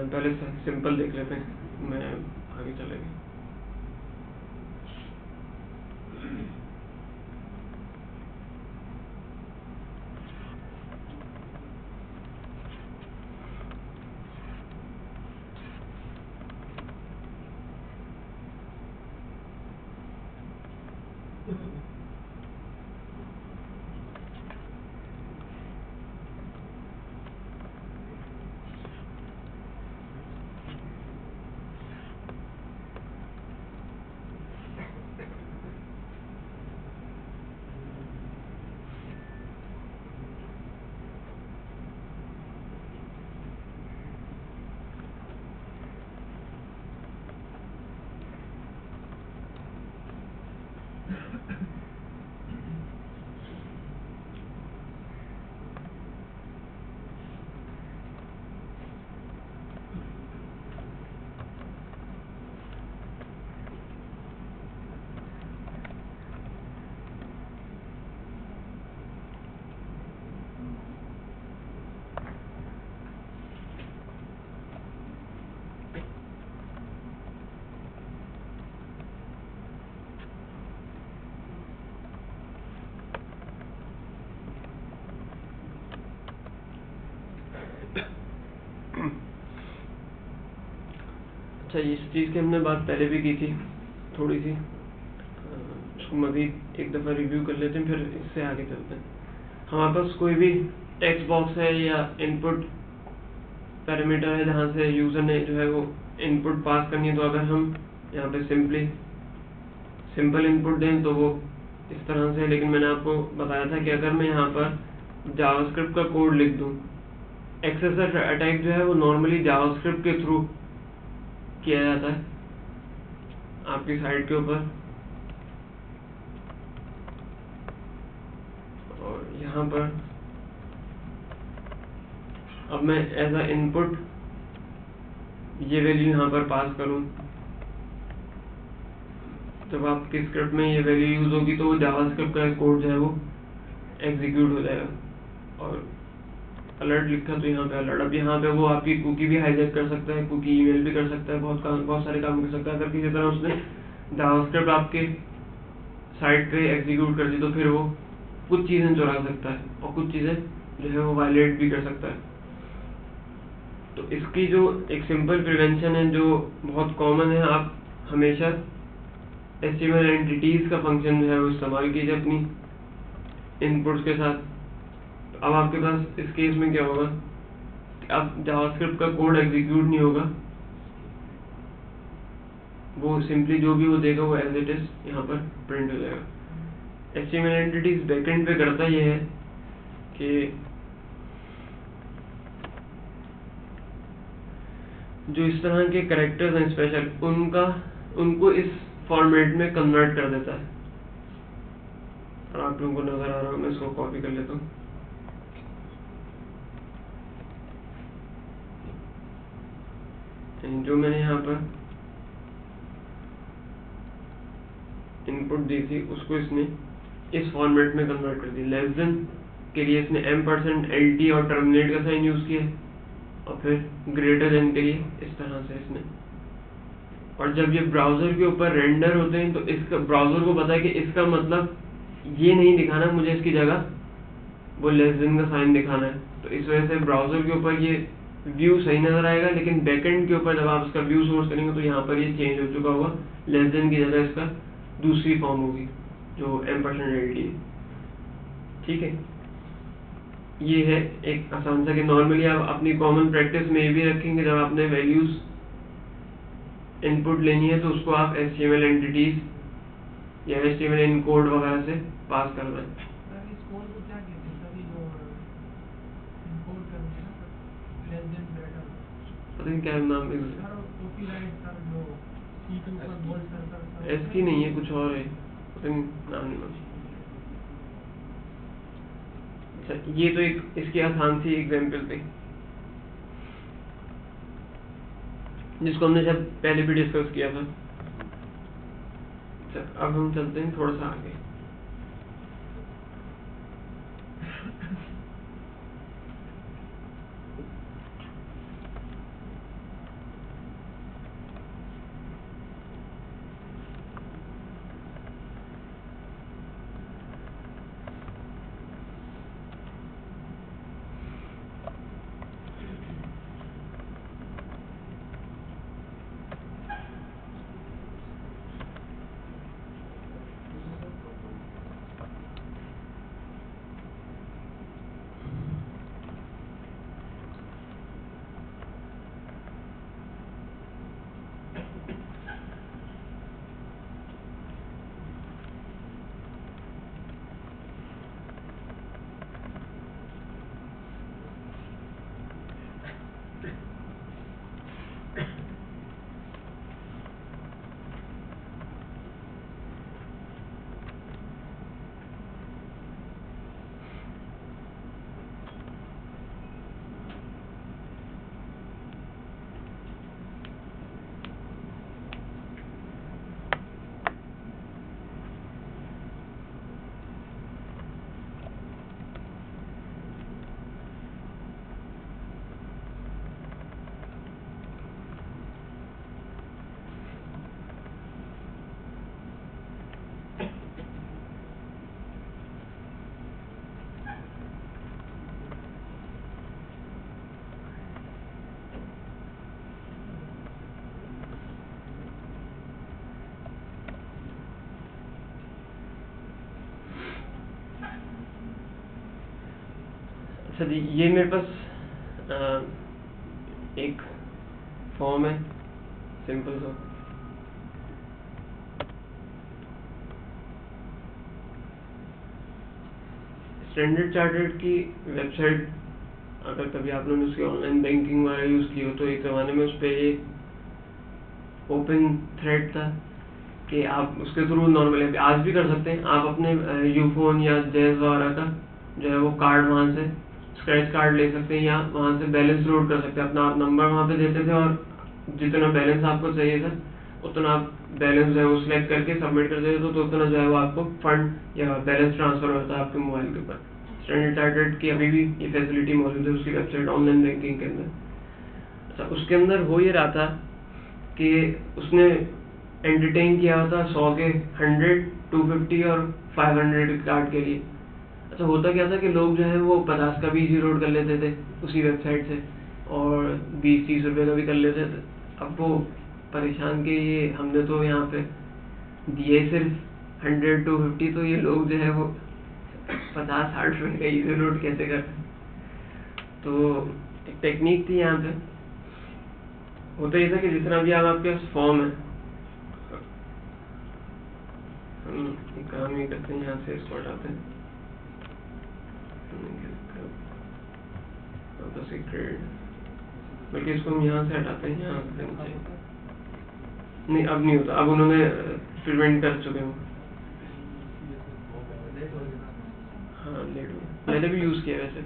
पहले सिंपल देख लेते हैं, मैं आगे चलेंगे। अच्छा, इस चीज़ की हमने बात पहले भी की थी थोड़ी सी, उसको मज़ीद एक दफ़ा रिव्यू कर लेते हैं, फिर इससे आगे चलते हैं। हमारे पास कोई भी टेक्स्ट बॉक्स है या इनपुट पैरामीटर है जहाँ से यूज़र ने जो है वो इनपुट पास करनी है, तो अगर हम यहाँ पे सिंपल इनपुट दें तो वो इस तरह से। लेकिन मैंने आपको बताया था कि अगर मैं यहाँ पर जावास्क्रिप्ट का कोड लिख दूँ, एक्सेसर अटैक जो है वो नॉर्मली जावास्क्रिप्ट के थ्रू किया जाता है आपकी साइट के ऊपर, और यहाँ पर अब मैं एज अ इनपुट ये वैल्यू यहाँ पर पास करूँ, जब आपकी स्क्रिप्ट में ये वैल्यू यूज होगी तो जावास्क्रिप्ट का कोड जो है वो एग्जीक्यूट हो जाएगा। और अलर्ट लिखा तो यहाँ पे अलर्ट, अब यहाँ पे वो आपकी कुकी भी हाईजैक कर सकता है, कुकी ईमेल भी कर सकता है, बहुत सारे काम कर सकता है। अगर किसी तरह उसने जावास्क्रिप्ट आपके साइट पे एग्जीक्यूट कर दी तो फिर वो कुछ चीज़ें चुरा सकता है और कुछ चीज़ें जो है वो वायलेट भी कर सकता है। तो इसकी जो एक सिंपल प्रिवेंशन है जो बहुत कॉमन है, आप हमेशा HTML एंटिटीज का फंक्शन जो है वो इस्तेमाल कीजिए अपनी इनपुट्स के साथ। अब आपके पास इस केस में क्या होगा, अब जावास्क्रिप्ट का कोड एग्जीक्यूट नहीं होगा, वो सिंपली जो भी वो देगा वो एज इट इज यहाँ पर प्रिंट हो जाएगा। HTML एंटिटीज बैकएंड पे करता ये है कि जो इस तरह के कैरेक्टर्स हैं स्पेशल, उनको इस फॉर्मेट में कन्वर्ट कर देता है। और आप लोगों को नजर आ रहा हूँ, मैं इसको कॉपी कर लेता हूँ। जो मैंने यहाँ पर इनपुट दी थी उसको इसने इस फॉर्मेट में कन्वर्ट कर दी। लेस देन के लिए इसने %LT और टर्मिनेट का साइन यूज किया, और फिर ग्रेटर देन के लिए इस तरह से इसने। और जब ये ब्राउजर के ऊपर रेंडर होते हैं तो इसका ब्राउजर को पता है कि इसका मतलब ये नहीं दिखाना, मुझे इसकी जगह वो लेस देन का साइन दिखाना है। तो इस वजह से ब्राउजर के ऊपर ये व्यू सही नजर आएगा, लेकिन बैकएंड के ऊपर जब आप इसका व्यू सोर्स करेंगे तो यहाँ पर ये चेंज हो चुका होगा, लेस देन की जगह इसका दूसरी फॉर्म होगी जो %LT है। ठीक है, ये है एक आसान सा कि नॉर्मली आप अपनी कॉमन प्रैक्टिस में ये भी रखेंगे, जब आपने वैल्यूज इनपुट लेनी है तो उसको आप HTML एंटिटीज या HTML इनकोड वगैरह से पास करना है। इस कोड को क्या कहते हैं सर, ये जो इनकोड करते हैं ना लेस देन ग्रेटर, पता नहीं क्या नाम है, सर कॉपीराइट सर जो सी के ऊपर बोल्ड सर एसकी नहीं है, कुछ और है, पता नहीं नाम नहीं मालूम। अच्छा, ये तो एक इसकी आसान सी एग्जांपल थी जिसको हमने शायद पहले भी डिस्कस किया था। अच्छा, अब हम चलते हैं थोड़ा सा आगे। अच्छा जी, ये मेरे पास एक फॉर्म है सिंपल सा। स्टैंडर्ड चार्टर्ड की वेबसाइट, अगर कभी आप लोगों ने उसकी ऑनलाइन बैंकिंग वाला यूज़ की हो तो एक ज़माने में उस पर ये ओपन थ्रेड था कि आप उसके थ्रू नॉर्मली आज भी कर सकते हैं। आप अपने यूफोन या जैज़ वगैरह का जो है वो कार्ड वहाँ से स्क्रैच कार्ड ले सकते हैं या वहाँ से बैलेंस लोड कर सकते हैं। अपना आप नंबर वहाँ पे देते थे और जितना बैलेंस आपको चाहिए था उतना आप बैलेंस जो है वो सिलेक्ट करके सबमिट कर देते तो उतना जो है वो आपको फंड या बैलेंस ट्रांसफर होता है आपके मोबाइल के ऊपर। स्टैंडर्ड चार्टर्ड की अभी भी ये फैसिलिटी मौजूद है उसकी वेबसाइट ऑनलाइन बैंकिंग के अंदर। अच्छा, उसके अंदर हो ये रहा था कि उसने एंटरटेन किया हुआ था 100 के 100, 250 और 500 कार्ड के लिए। अच्छा, होता क्या था कि लोग जो है वो 50 का भी इजी लोड कर लेते थे उसी वेबसाइट से और 20-30 रुपये का भी कर लेते थे। अब वो परेशान के ये हमने तो यहाँ पे दिए सिर्फ 100, 250, तो ये लोग जो है वो 50-60 रुपये का इजी लोड कैसे कर। तो एक टेक्निक थी यहाँ पे, होता ये था कि जितना भी आपके पास फॉर्म है, हम एक काम ये करते हैं, यहाँ से इसको हटाते हैं, बल्कि इसको हम यहाँ से हटाते हैं, यहाँ से नहीं, अब नहीं होता, अब उन्होंने प्रिवेंट कर चुके हैं। हाँ, लेट हो गया, मैंने भी यूज़ किया वैसे।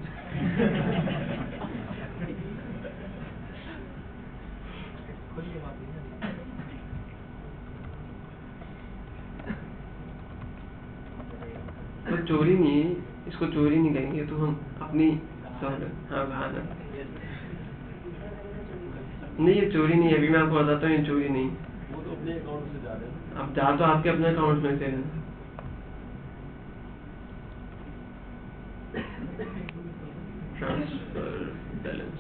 तो चोरी नहीं, इसको चोरी नहीं कहेंगे, तो हम अपनी हाँ बहाना नहीं, ये चोरी नहीं है। अभी मैं आपको बताता हूँ, ये चोरी नहीं, वो तो अपने अकाउंट से जा रहे हैं। अब जा तो आपके अपने अकाउंट में से है। ट्रांसफर बैलेंस,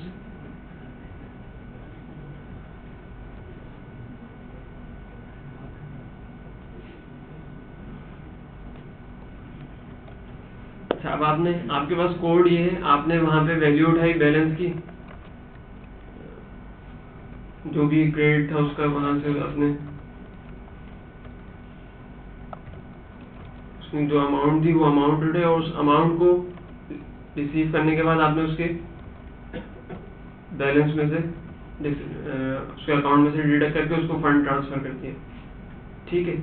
अच्छा, अब आपने, आपके पास कोड ये है, आपने वहां पे वैल्यू उठाई बैलेंस की, जो भी क्रेडिट था उसका, वहां से आपने उसमें जो अमाउंट थी वो अमाउंट उठे और उस अमाउंट को रिसीव करने के बाद आपने उसके बैलेंस में से उसके अकाउंट में से डिडक्ट करके उसको फंड ट्रांसफर कर दिया। ठीक है,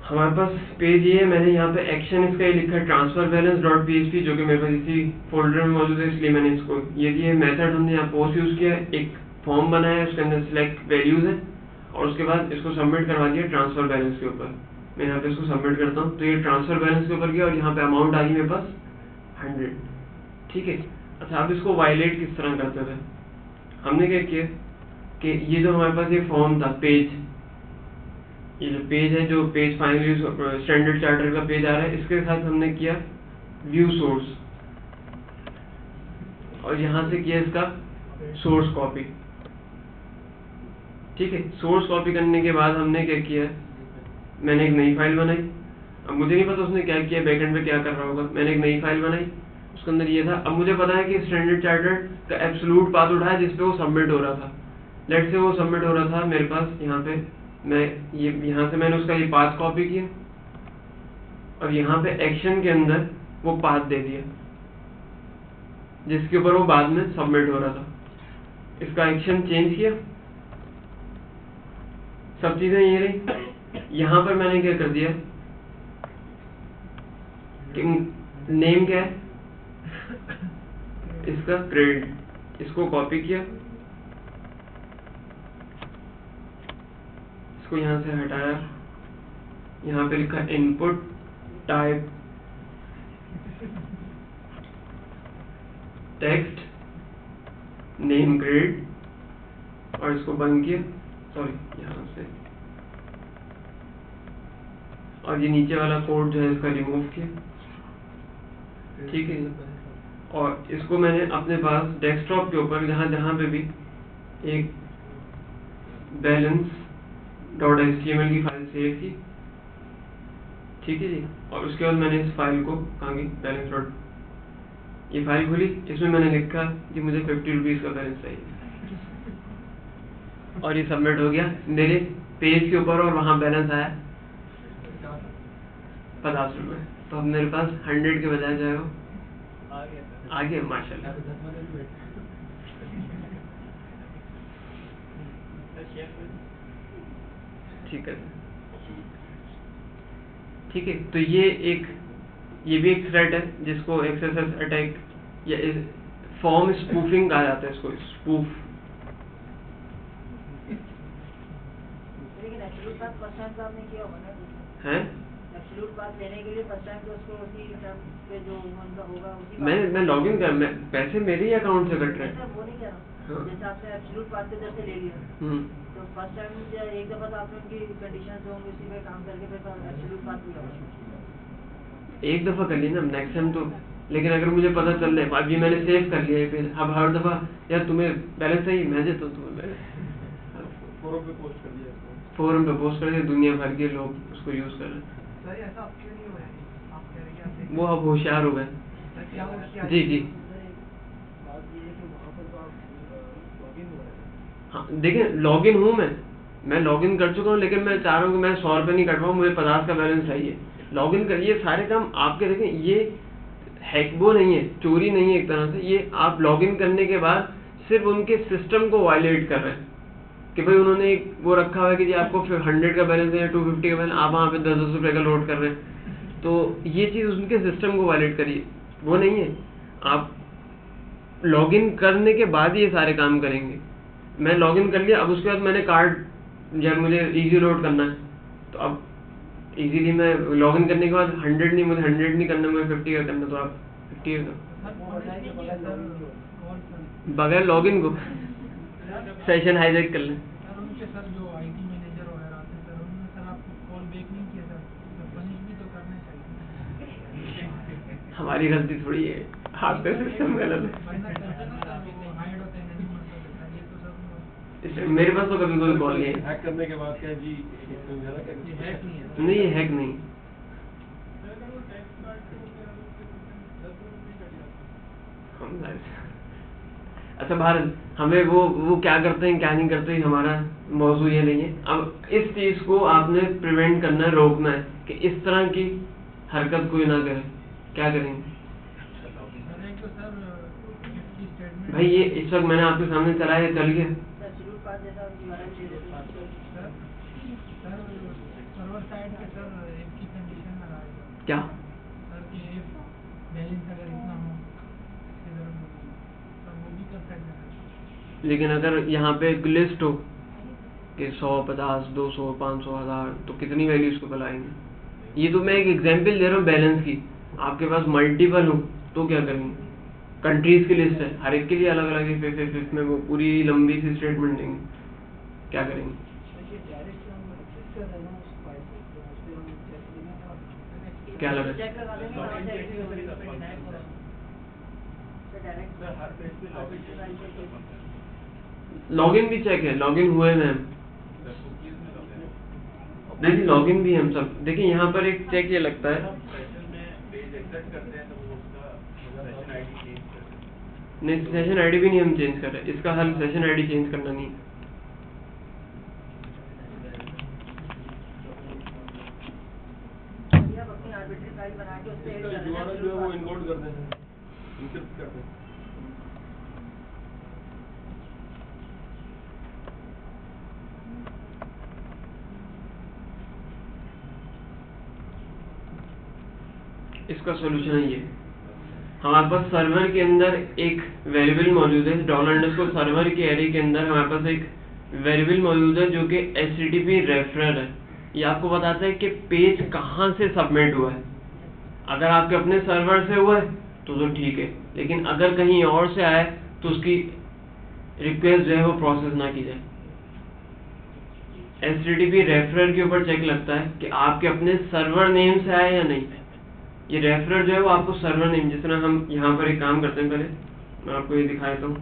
हमारे पास पेज ये है, मैंने यहाँ पे एक्शन इसका ये लिखा है ट्रांसफर बैलेंस डॉट PHP, जो कि मेरे पास इसी फोल्डर में मौजूद है, इसलिए मैंने इसको ये मेथड हमने यहाँ पोस्ट यूज किया, एक फॉर्म बनाया है, उसके अंदर सिलेक्ट वैल्यूज है और उसके बाद इसको सबमिट करवा दिया ट्रांसफर बैलेंस के ऊपर। मैं यहाँ पे इसको सबमिट करता हूँ तो ये ट्रांसफर बैलेंस के ऊपर गया और यहाँ पे अमाउंट आ गई मेरे पास 100। ठीक है, अच्छा, अब इसको वायलेट किस तरह करते थे, हमने क्या किया कि ये जो हमारे पास ये फॉर्म था, पेज, ये जो पेज है, जो पेज फाइनली स्टैंडर्ड चार्टर का पेज आ रहा है, इसके साथ हमने किया व्यू सोर्स और यहाँ से किया इसका सोर्स कॉपी। ठीक है, सोर्स कॉपी करने के बाद हमने क्या किया, मैंने एक नई फाइल बनाई। अब मुझे नहीं पता उसने क्या किया, बैकएंड पे क्या कर रहा होगा, मैंने एक नई फाइल बनाई, उसके अंदर ये था। अब मुझे पता है कि स्टैंडर्ड चार्टर्ड का एब्सोल्यूट पाथ उठाया जिसपे वो सबमिट हो रहा था। लेट से वो सबमिट हो रहा था मेरे पास यहाँ पे, मैं ये यहाँ से मैंने उसका ये पाथ कॉपी किया और यहाँ पे एक्शन के अंदर वो पाथ दे दिया जिसके ऊपर वो बाद में सबमिट हो रहा था। इसका एक्शन चेंज किया, सब चीजें ये रही। यहाँ पर मैंने क्या कर दिया कि नेम क्या है इसका, क्रेडिट, इसको कॉपी किया, इसको यहाँ से हटाया, यहाँ पे लिखा input type text name credit और इसको बंद किया, सॉरी यहाँ से, और ये नीचे वाला कोड जो है इसका रिमूव किया। ठीक है, और इसको मैंने अपने पास डेस्कटॉप के ऊपर जहाँ पे भी एक balance.html की फाइल सेव की। ठीक है जी, और उसके बाद मैंने इस फाइल को कहाँ की बैलेंस डॉट ये फाइल खुली, इसमें मैंने लिखा कि मुझे 50 रुपीज़ का बैलेंस चाहिए और ये सबमिट हो गया मेरे पेज के ऊपर और वहाँ बैलेंस आया 50 रुपये। तो अब मेरे पास 100 के बजाय जो है वो आ गया माशाल्लाह। ठीक है ठीक है। तो ये भी एक थ्रेट है जिसको XSS अटैक या फॉर्म स्पूफिंग कहा जाता है, इसको स्पूफ। लेकिन एब्सोल्यूट पास फर्स्ट टाइम तो आपने किया होगा ना? हैं? एब्सोल्यूट पास लेने के लिए फर्स्ट टाइम तो उसको उसी टर्म पे जो उनका होगा उसी मैं लॉगिन कर, मैं पैसे मेरे ही अकाउंट से कट रहे हैं। वो नहीं कह रहा हाँ। हूँ, जैसे आपने एब्सोल्यूट पास के दर से ले लिया तो फर्स्ट टाइम एक दफा तो आपने उनकी कंडीशन जो होंगे उसी पे काम करके फिर एब्सोल्यूट पास भी होगा। एक दफा कर ली ना, नेक्स्ट टाइम तो। लेकिन अगर मुझे पता चल रहा है अभी मैंने सेव कर लिया है, फिर अब हर दफा यार तुम्हें बैलेंस चाहिए, मैं देता हूँ तुम्हें बैलेंस। फोरम पे पोस्ट कर दिया इसको। फोरम पे पोस्ट कर दिया, दुनिया भर के लोग उसको यूज कर रहे हैं। सर ऐसा अब क्यों नहीं हो रहा है? आप कह रहे हैं कि आप वो अब होशियार हो गए। सर क्या होशियार? जी जी बात ये है कि वहाँ पर तो आप लॉगिन हो रहे हैं। हाँ देखिए, लॉगिन हूँ मैं लॉगिन कर चुका हूँ, लेकिन मैं चाह रहा हूँ कि मैं 100 रुपये नहीं कटवाऊँ, मुझे 50 का बैलेंस चाहिए। लॉगिन कर, ये सारे काम आपके देखें, ये हैक वो नहीं है, चोरी नहीं है एक तरह से। ये आप लॉगिन करने के बाद सिर्फ उनके सिस्टम को वायलेट कर रहे हैं कि भाई उन्होंने एक वो रखा हुआ है कि जी आपको 100 का बैलेंस है या 250 का बैलेंस, आप वहाँ पे 10-10 रुपये का लोड कर रहे हैं। तो ये चीज़ उनके सिस्टम को वायलेट करिए, वो नहीं है। आप लॉगिन करने के बाद ये सारे काम करेंगे। मैं लॉगिन कर लिया, अब उसके बाद मैंने कार्ड जब मुझे इजी लोड करना है, तो अब इजीली मैं लॉगिन करने के बाद 100 नहीं, मुझे 100 नहीं करना, मुझे 50 का करना, तो आप 50 का बगैर लॉगिन को सेशन हाईजैक कर लें। सर उनके सर जो आईटी मैनेजर वगैरह आते हैं सर, उन्होंने सर आपको कॉल बैक नहीं किया सर, पनिश भी तो करना चाहिए। हमारी गलती थोड़ी है, आपका सिस्टम गलत है। वरना करते ना सर वो हाइड होते हैं नहीं मानते सर, ये तो सर मेरे पास तो कभी कोई कॉल नहीं है। हैक करने के बाद क्या जी ये हैक नहीं है। नहीं, ये हैक नहीं। अच्छा भारत, हमें वो क्या करते हैं क्या नहीं करते, हमारा मौजू ये नहीं है। अब इस चीज को आपने प्रिवेंट करना है, रोकना है कि इस तरह की हरकत कोई ना करे। क्या करेंगे भाई? ये इस वक्त मैंने आपके सामने चलाया, चल गया। एब्सोल्यूट पास जैसा URL दे देते हैं। सर सर्वर साइड पे सर ऐप की कंडीशन में आएगा क्या? सर कि ऐप बैलेंस अगर इतना हो इधर सर वो भी कर सकते हैं। लेकिन अगर यहाँ पे एक लिस्ट हो कि 100, 50, 200, 500, 1000, तो कितनी वैल्यूज को बुलाएंगे? ये तो मैं एक एग्जांपल दे रहा हूँ बैलेंस की। आपके पास मल्टीपल हो तो क्या करेंगे? कंट्रीज की लिस्ट है, हर एक के लिए अलग अलग है, फिर इसमें वो पूरी लंबी सी स्टेटमेंट देंगे, क्या करेंगे? क्या लगा? चेक लगा देंगे और डायरेक्ट लॉगिन भी चेक है, लॉगिन हुए हैं हम। नहीं, लॉगिन भी हम सब। देखिए यहाँ पर एक चेक ये लगता है, नहीं सेशन आईडी भी नहीं हम चेंज कर रहे, इसका हल सेशन आईडी चेंज करना नहीं। अपनी आर्बिट्री फाइल बना के उससे इसका URL जो है वो इनकोड कर दें, इंक्रिप्ट कर दें। इसका सोल्यूशन है ये, हमारे पास सर्वर के अंदर एक वेरिएबल मौजूद है, $_ सर्वर के एरे के अंदर हमारे पास एक वेरिएबल मौजूद है जो कि HTTP रेफरर है। ये आपको बताता है कि पेज कहाँ से सबमिट हुआ है। अगर आपके अपने सर्वर से हुआ है तो ठीक है, लेकिन अगर कहीं और से आए तो उसकी रिक्वेस्ट जो है वो प्रोसेस ना की जाए। HTTP रेफरर के ऊपर चेक लगता है कि आपके अपने सर्वर नेम से आए या नहीं। ये रेफरर जो है वो आपको सर्वर नेम, जिस तरह हम यहाँ पर एक काम करते हैं, पहले मैं आपको ये दिखा देता हूँ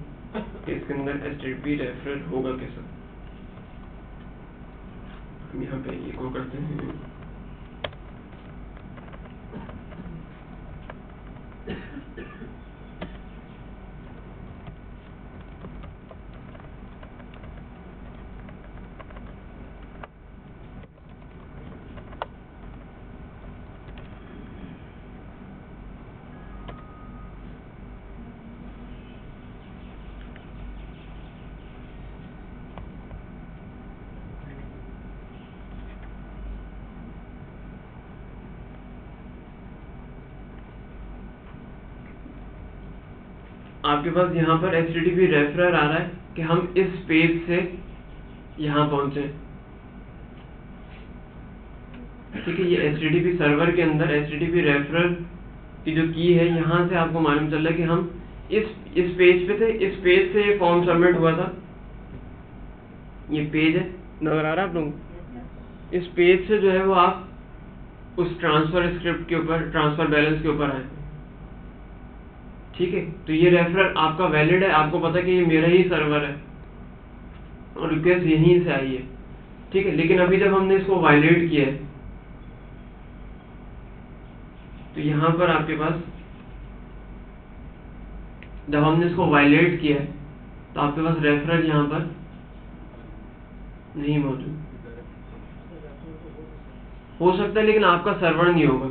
कि इसके अंदर HTTP रेफरर होगा कैसा। हम यहाँ पे ये को करते हैं, आपके पास यहाँ पर HTTP रेफरर आ रहा है कि हम इस पेज से यहाँ पहुँचे। ठीक है, ये HTTP सर्वर के अंदर HTTP रेफरर की जो की है, यहाँ से आपको मालूम चल रहा है कि हम इस पेज पे थे, इस पेज से ये फॉर्म सबमिट हुआ था। ये पेज है, नजर आ रहा है आप लोगों को? इस पेज से जो है वो आप उस ट्रांसफर स्क्रिप्ट के ऊपर, ट्रांसफर बैलेंस के ऊपर आए। ठीक है, तो ये रेफरल आपका वैलिड है, आपको पता है कि ये मेरा ही सर्वर है और रिक्वेस्ट यहीं से आई है। ठीक है, लेकिन अभी जब हमने इसको वायलेट किया है तो यहाँ पर आपके पास, जब हमने इसको वायलेट किया है तो आपके पास रेफरल यहाँ पर नहीं मौजूद हो सकता है, लेकिन आपका सर्वर नहीं होगा।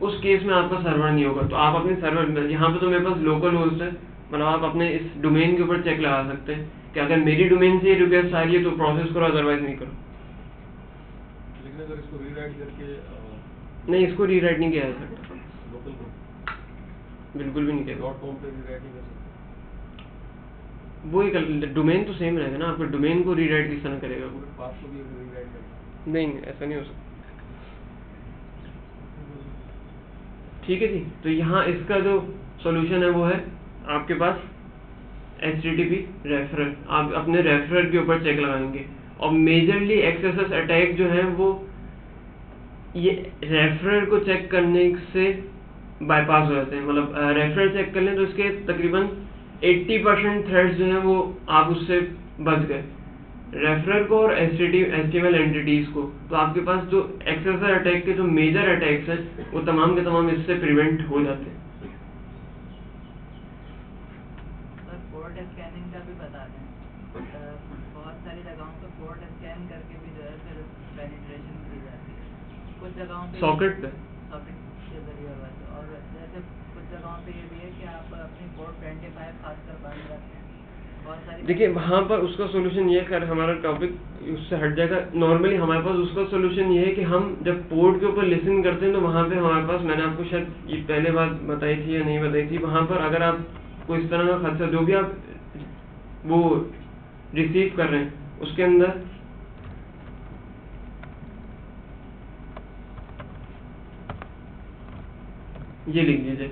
उस केस में आपका सर्वर नहीं होगा, तो आप अपने सर्वर, यहाँ पे तो मेरे पास लोकल होस्ट है, मतलब आप अपने इस डोमेन के ऊपर चेक लगा सकते हैं कि अगर मेरी डोमेन से ये रिक्वेस्ट आ रही है तो प्रोसेस करो, अदरवाइज नहीं करो। लेकिन अगर इसको रीराइट करके नहीं, इसको रीराइट नहीं किया जा सकता, लोकल को बिल्कुल भी नहीं किया। .com पे रीराइट नहीं कर सकते। वो एक डोमेन तो सेम रहेगा ना, आपके डोमेन को रीराइट किस तरह करेगा वो? पाथ को भी रीराइट करेगा। नहीं, ऐसा नहीं हो सकता। ठीक है जी, तो यहाँ इसका जो सॉल्यूशन है वो है आपके पास HTTP रेफरल। आप अपने रेफरल के ऊपर चेक लगाएंगे और मेजरली XSS अटैक जो है वो ये रेफरल को चेक करने से बाईपास हो जाते हैं। मतलब रेफरल चेक कर लें तो इसके तकरीबन 80% थ्रेड्स जो हैं वो आप उससे बच गए, रेफरल को और HTML एंटिटीज को। तो आपके पास जो XSS अटैक के जो मेजर अटैक्स हैं वो तमाम के तमाम इससे प्रिवेंट हो जाते हैं। सर पोर्ट स्कैनिंग का भी बता दें, बहुत सारी जगहों पे पोर्ट स्कैन करके भी जो है फिर पेनिट्रेशन की जाती है, कुछ जगहों पे सॉकेट पे के जरिए हुआ है। और जैसे कुछ जगहों पे ये भी है कि आप अपनी पोर्ट 25 खासकर बंद रखें। देखिए वहाँ पर उसका सोल्यूशन ये है, हमारा टॉपिक उससे हट जाएगा। नॉर्मली हमारे पास उसका सोल्यूशन ये है कि हम जब पोर्ट के ऊपर लिसन करते हैं तो वहाँ पे हमारे पास, मैंने आपको शायद ये पहले बात बताई थी या नहीं बताई थी, वहाँ पर अगर आप कोई इस तरह का खर्चा जो भी आप वो रिसीव कर रहे हैं उसके अंदर ये लिख लीजिए।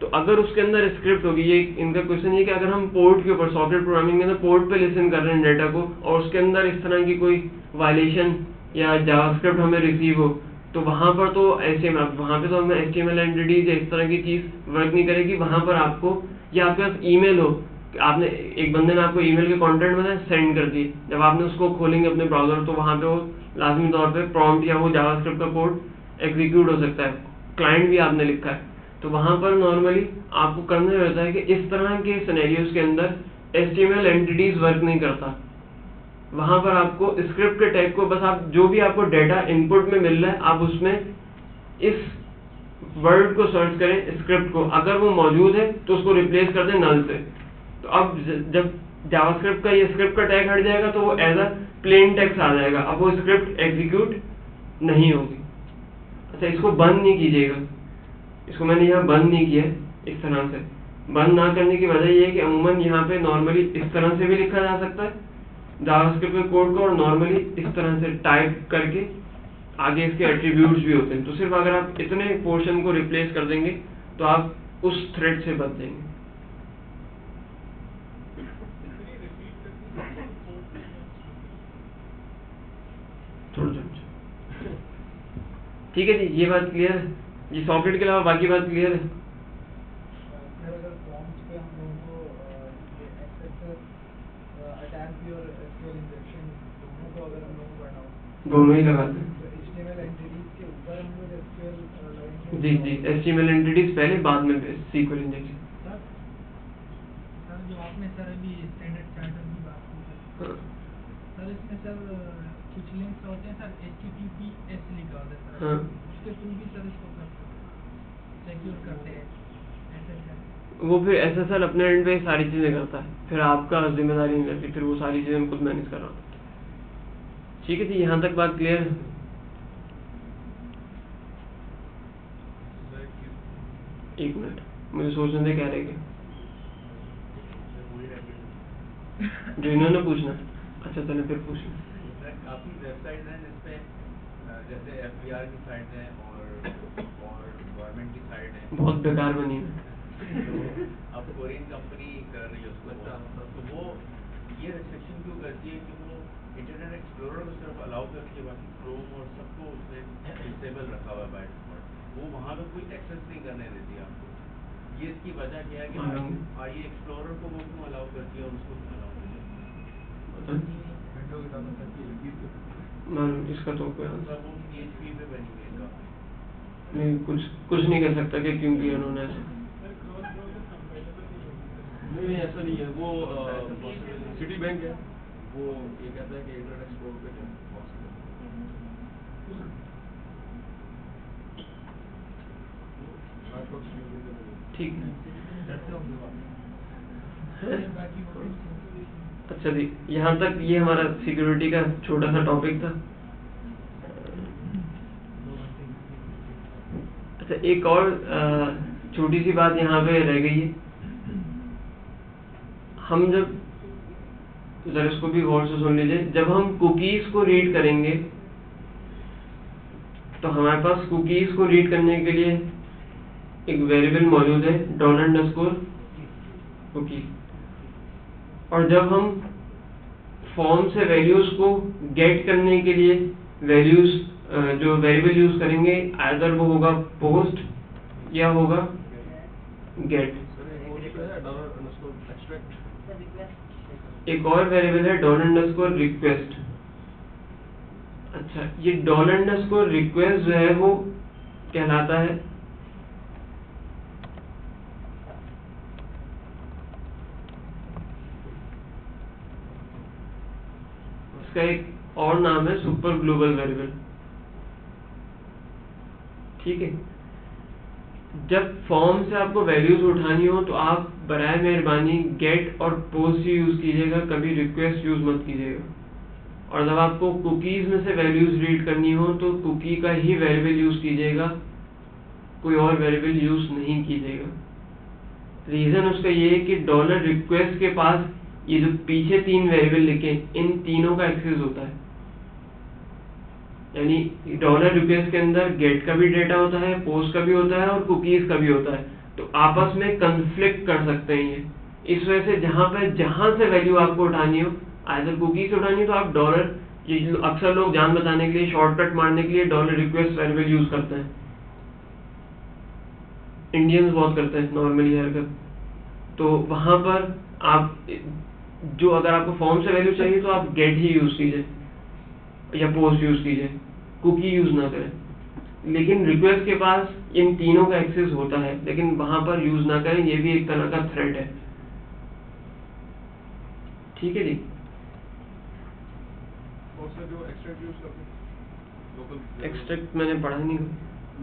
तो अगर उसके अंदर स्क्रिप्ट होगी, ये इनका क्वेश्चन ये कि अगर हम पोर्ट के ऊपर सॉकेट प्रोग्रामिंग के अंदर पोर्ट पे लिसन कर रहे हैं डेटा को और उसके अंदर इस तरह की कोई वायलेशन या जावास्क्रिप्ट हमें रिसीव हो, तो वहाँ पर तो वहाँ पे तो हमें HTML एंटिटीज या इस तरह की चीज़ वर्क नहीं करेगी। वहाँ पर आपको, या आपके पास ईमेल हो, आपने एक बंदे ने आपको ईमेल के कंटेंट में सेंड कर दिए, जब आपने उसको खोलेंगे अपने ब्राउजर तो वहाँ पे वो लाजमी तौर पे प्रॉम्प्ट या वो जावास्क्रिप्ट का कोड एग्जीक्यूट हो सकता है, क्लाइंट भी आपने लिखा है। तो वहाँ पर नॉर्मली आपको करना रहता है कि इस तरह के सिनेरियोज के अंदर HTML एंटिटीज वर्क नहीं करता। वहाँ पर आपको स्क्रिप्ट के टैग को, बस आप जो भी आपको डेटा इनपुट में मिल रहा है आप उसमें इस वर्ड को सर्च करें, स्क्रिप्ट को, अगर वो मौजूद है तो उसको रिप्लेस कर दें नल से। तो अब जब जावास्क्रिप्ट का ये स्क्रिप्ट का टैग हट जाएगा तो वो एज अ प्लेन टेक्स्ट आ जाएगा, अब वो स्क्रिप्ट एग्जीक्यूट नहीं होगी। अच्छा, इसको बंद नहीं कीजिएगा, इसको मैंने यहाँ बंद नहीं किया इस तरह से। बंद ना करने की वजह ये है कि अमूमन यहाँ पे नॉर्मली इस तरह से भी लिखा जा सकता है जावास्क्रिप्ट के कोड को, और नॉर्मली इस तरह से टाइप करके आगे इसके एट्रीब्यूट्स भी होते हैं। तो सिर्फ अगर आप इतने पोर्शन को रिप्लेस कर देंगे तो आप उस थ्रेड से बच जाएंगे। ठीक है जी, ये बात क्लियर है। ये सॉकेट के अलावा बाकी बात क्लियर है? सर अगर फॉर्म्स पे हम लोगों को ये XSS अटैक भी और SQL इंजेक्शन दोनों को अगर हम लोगों को पढ़ना हो, दोनों ही लगाते हैं। तो HTML एंटिटीज के ऊपर हम लोग SQL लगाएंगे। जी जी, HTML एंटिटीज पहले, बाद में SQL इंजेक्शन। सर जो आपने सर अभी स्टैंडर्ड चार्टर की बात की सर, इसमें सर कुछ लिंक्स होते हैं सर HTTPS लिखा होता है सर, उसके थ्रू भी सर इसको सिक्योर करते हैं SSL। वो फिर SSL अपने एंड पे सारी चीजें करता है, फिर आपका जिम्मेदारी नहीं रहती, फिर वो सारी चीजें खुद मैनेज कर रहा होता है। ठीक है जी, यहाँ तक बात क्लियर है? एक मिनट, मुझे सोचने दे क्या रहेगा जो इन्होंने पूछना। अच्छा चलो फिर पूछ लो। काफी वेबसाइट हैं जिसपे जैसे FBR की साइट है और गवर्नमेंट की साइट है, बहुत बेकार बनी है। तो अब कोरियन कंपनी कर रही है उसको, तो वो ये रिस्ट्रिक्शन क्यों करती है कि वो इंटरनेट एक्सप्लोरर को सिर्फ अलाउ करती है, बाकी क्रोम और सबको उसने डिसेबल रखा हुआ है बाय डिफॉल्ट, वो वहाँ पे कोई एक्सेस नहीं करने देती है आपको। ये इसकी वजह क्या है कि ये एक्सप्लोरर को वो क्यों अलाउ करती है और उसको क्यों अलाउ करती है? इसका तो कोई आंसर वो PHP पे बनी हुई है काफी। नहीं, कुछ नहीं कह सकता कि क्यों किया उन्होंने ऐसा। नहीं ऐसा नहीं है, वो सिटी बैंक है, वो ये कहता है कि इंटरनेट एक्सप्लोरर पे है ठीक है। अच्छा जी, यहाँ तक ये हमारा सिक्योरिटी का छोटा सा टॉपिक था। अच्छा, एक और छोटी सी बात यहाँ पे रह गई है। हम जब जरा इसको भी गौर से सुन लीजिए, जब हम कुकीज को रीड करेंगे तो हमारे पास कुकीज को रीड करने के लिए एक वेरिएबल मौजूद है $_cookie, और जब हम फॉर्म से वैल्यूज को गेट करने के लिए वैल्यूज जो वेरिएबल यूज करेंगे, आइदर वो होगा पोस्ट या होगा गेट। एक और वेरिएबल है $_request। अच्छा, ये $_request जो है वो कहलाता है इसका एक और नाम है सुपर ग्लोबल वेरिएबल। ठीक है, जब फॉर्म से आपको वैल्यूज उठानी हो तो आप बराए मेहरबानी गेट और पोस्ट यूज कीजिएगा, कभी रिक्वेस्ट यूज मत कीजिएगा। और जब आपको कुकीज में से वैल्यूज रीड करनी हो तो कुकी का ही वेरिएबल यूज कीजिएगा, कोई और वेरिएबल यूज नहीं कीजिएगा। रीजन उसका ये है कि $request के पास ये जो पीछे 3 वेरिएबल लिखे, इन तीनों का एक्सेस होता है। यानी $request के अंदर गेट का भी डेटा होता है, पोस्ट का भी होता है और कुकीज का भी होता है, तो आपस में कन्फ्लिक्ट कर सकते हैं ये। इस वजह से जहां से वैल्यू आपको उठानी हो, आइदर कुकीज से उठानी हो तो आप ये जो अक्सर लोग जान बताने के लिए, शॉर्टकट मारने के लिए $request वेरिएबल यूज करते हैं। इंडियंस बहुत करते हैं नॉर्मली हरकत। तो वहां पर आप जो अगर आपको फॉर्म से वैल्यू चाहिए तो आप गेट ही यूज कीजिए या पोस्ट यूज कीजिए, कुकी यूज ना करें। लेकिन रिक्वेस्ट के पास इन तीनों का एक्सेस होता है, लेकिन वहां पर यूज ना करें, ये भी एक तरह का थ्रेट है। ठीक है जी। जो एक्सट्रैक्ट यूज करते हैं, लोकल एक्सट्रैक्ट मैंने पढ़ा नहीं।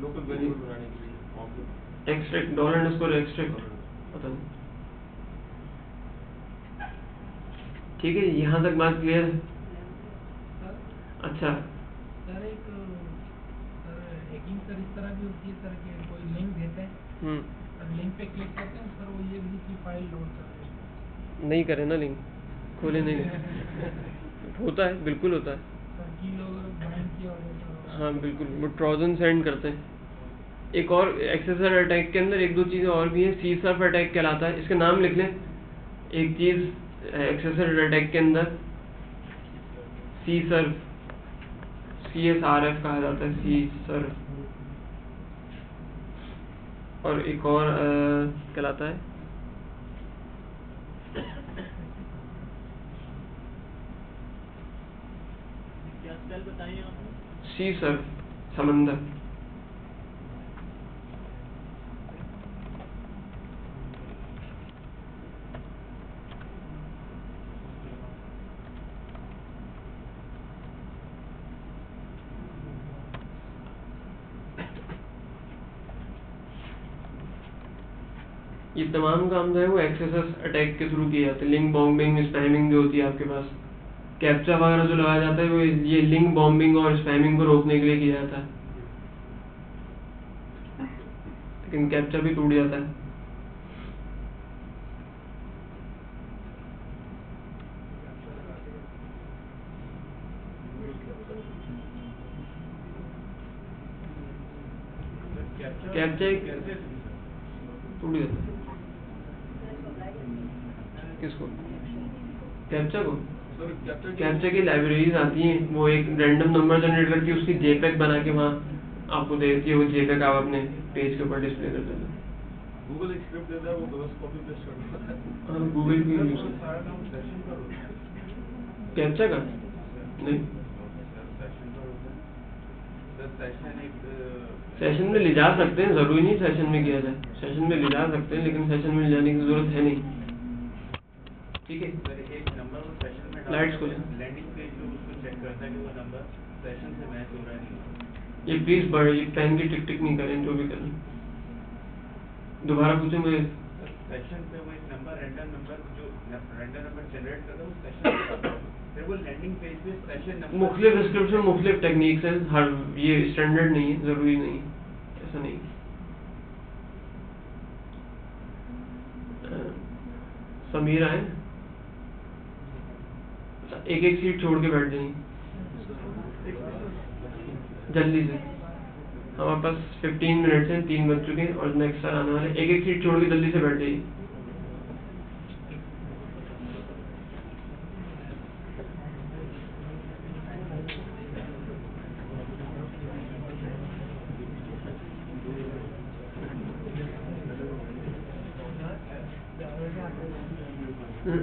लोकल वेरिएबल बनाने के लिए फॉर्म में एक्सट्रैक्ट $_extract पता नहीं। ठीक है, यहाँ तक बात क्लियर है। अच्छा सर, एक हैकिंग सर इस तरह भी होती है सर कि कोई लिंक देते हैं, लिंक पे क्लिक करते हैं सर, वो ये भी की फाइल लोड कर रहे हैं। नहीं करे ना, लिंक खोले नहीं होता है, बिल्कुल होता है सर की लोग बाइंड किया और हाँ बिल्कुल, वो ट्रोजन सेंड करते हैं। एक और एक्सेसर अटैक के अंदर एक दो चीज़ें और भी हैं। CSRF अटैक कहलाता है, इसके नाम लिख लें। एक चीज़ एक्सेसर अटैक के अंदर CSRF कहा जाता है, CSRF। और एक और कहलाता है क्या स्पेल बताइए आपने? CSRF, समंदर। ये तमाम काम जो है वो एक्सेस अटैक के थ्रू किए जाते हैं। लिंक बॉम्बिंग, स्पैमिंग जो होती है आपके पास, कैप्चा वगैरह जो लगाया जाता है वो ये लिंक बॉम्बिंग और स्पैमिंग को रोकने के लिए किया जाता है। लेकिन कैप्चा भी टूट जाता है। कैप्चा टूट जाता है। किसको? कैप्चा को? कैप्चा की लाइब्रेरीज आती हैं, वो एक रैंडम नंबर जनरेट करके उसकी जेपेग बना के वहाँ आपको दे देती है। वो जेपेग आप अपने पेज के ऊपर डिस्प्ले कर देते हैं। गूगल एक स्क्रिप्ट देता है, वो बस कॉपी पेस्ट कर देता है। हाँ, गूगल भी यूज कैप्चा का नहीं, सेशन में ले जा सकते हैं, जरूरी नहीं सेशन में किया जाए। सेशन में ले जा सकते हैं, लेकिन सेशन में ले जाने की जरूरत है नहीं। ठीक है, एक नंबर वो सेशन में लाइट्स को लैंडिंग पेज पे उसको चेक करता है कि वो नंबर सेशन से मैच हो रहा है नहीं। ये प्लीज बड़े ये पेन की टिक टिक नहीं करें, जो भी करें। दोबारा पूछूंगे। सेशन पे वो एक नंबर रैंडम नंबर जो रैंडम नंबर जनरेट करता है वो सेशन फिर वो लैंडिंग पेज पे सेशन नंबर मुख्तलिफ डिस्क्रिप्शन मुख्तलिफ टेक्निक्स हैं, हर ये स्टैंडर्ड नहीं है, जरूरी नहीं है, ऐसा नहीं। समीर आए, एक एक सीट छोड़ के बैठ जाइए जल्दी से। हमारे पास 15 मिनट्स हैं, 3 बज चुके हैं और नेक्स्ट सर आने वाले। एक एक सीट छोड़ के जल्दी से बैठ जाइए।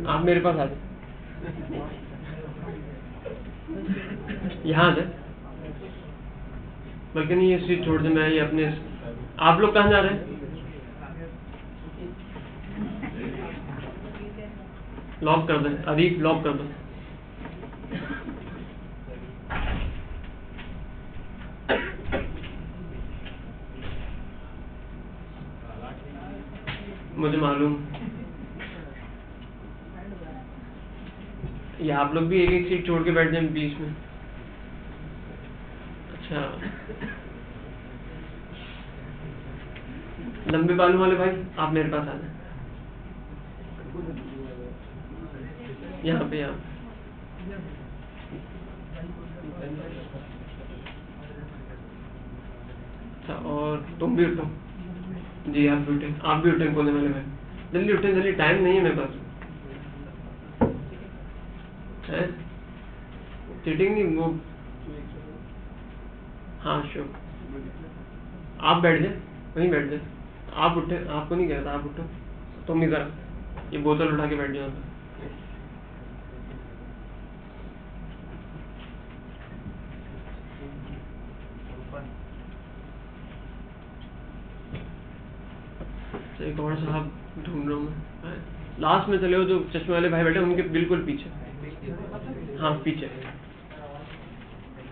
आप मेरे पास आ जाए, यहाँ आ जाए। बल्कि नहीं, ये सीट छोड़ दे, मैं ये अपने। आप लोग कहाँ जा रहे हैं? लॉक कर दें, अरीफ लॉक कर दो। मुझे मालूम, ये आप लोग भी एक एक सीट छोड़ के बैठ जाए बीच में। अच्छा, लंबे बालों वाले भाई, आप मेरे पास आ जाए, यहाँ पे। अच्छा, और तुम भी उठो जी, आप भी उठे, आप भी उठे बोलने वाले भाई, जल्दी उठे, जल्दी, टाइम नहीं है मेरे पास। है चीटिंग नहीं वो। हाँ श्योर, आप बैठ जाए, वहीं बैठ जाए। आप उठे, आपको नहीं कहता, आप उठो। तुम भी जरा ये बोतल उठा के बैठ जाओ। एक और साहब ढूंढ रहा हूँ मैं, लास्ट में चले हो, जो चश्मे वाले भाई बैठे उनके बिल्कुल पीछे। हाँ पीछे,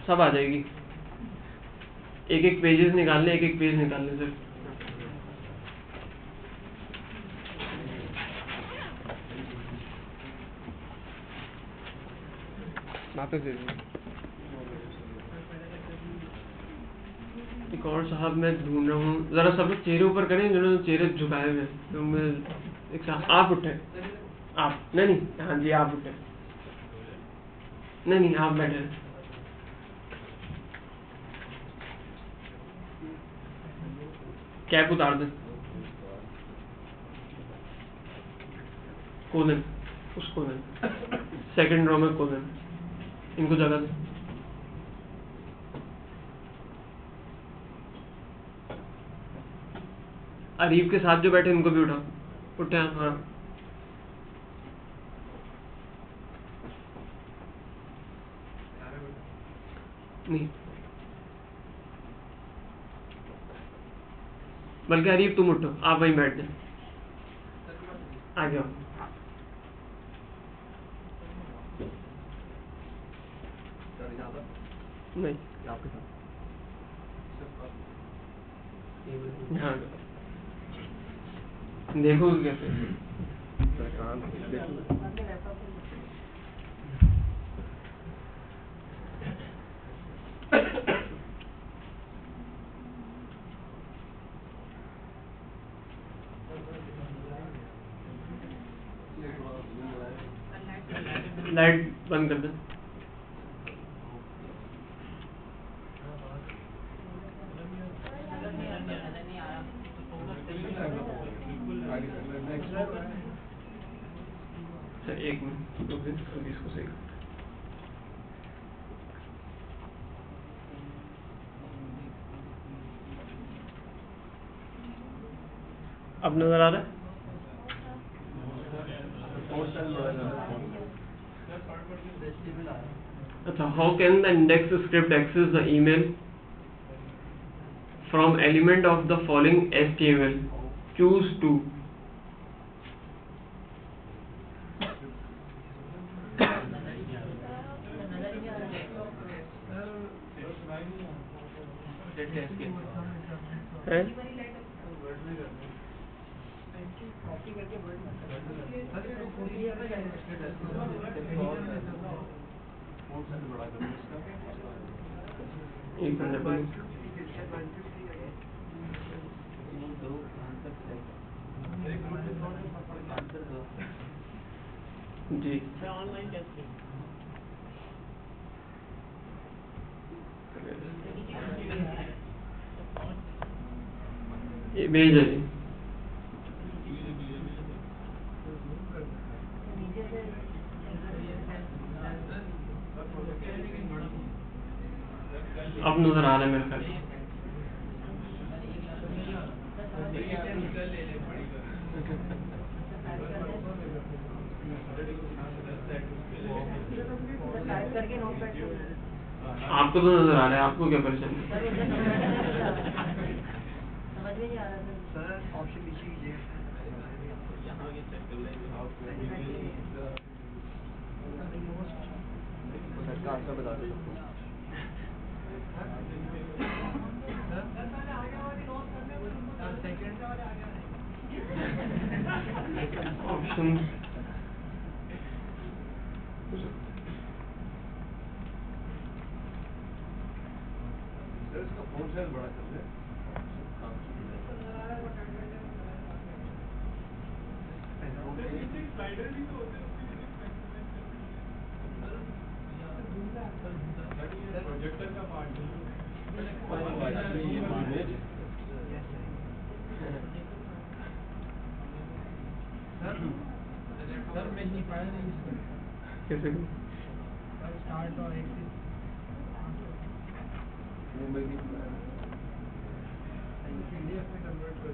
सब आ जाएगी। एक एक पेजेस निकालने, एक एक पेज निकालने सर। वापस दे दीजिए। एक और साहब मैं ढूंढ रहा हूँ, जरा सब लोग चेहरे ऊपर करें, जिन्होंने चेहरे झुकाए हुए हैं। तो मैं एक साहब, आप उठे, आप नहीं, हाँ जी आप उठे, नहीं आप बैठे। कैप उतार दें, कोलन, उस कोलन, सेकंड रो में कोलन, इनको जगह दें। अरीब के साथ जो बैठे इनको भी उठाओ, उठे। हाँ नहीं, बल्कि अरीब तुम उठो, आप वहीं बैठ जाओ, आ जाओ। नहीं हाँ देखो कैसे। लाइट बंद कर दे। एक मिनट रुक दे, अभी इसको सही कर। अब नजर आ रहा है? अच्छा, how can the index script access the email from element of the following HTML? Choose to. है? एक मिनट जी, ये भेज है। अब नजर आ रहा है मेरे ख्याल से। आपको तो नजर आ रहा है, आपको क्या परेशानी है? समझ में नहीं आ रहा सर, ऑप्शन नीचे कीजिए। इसका आंसर बता दो सबको। ऑप्शन सर इसका फोन साइज बड़ा कर दे। प्रोजेक्टर का पार्ट सर मैं नहीं पाया नहीं कैसे स्टार्ट और एग्जिट पीडीएफ में कन्वर्ट कर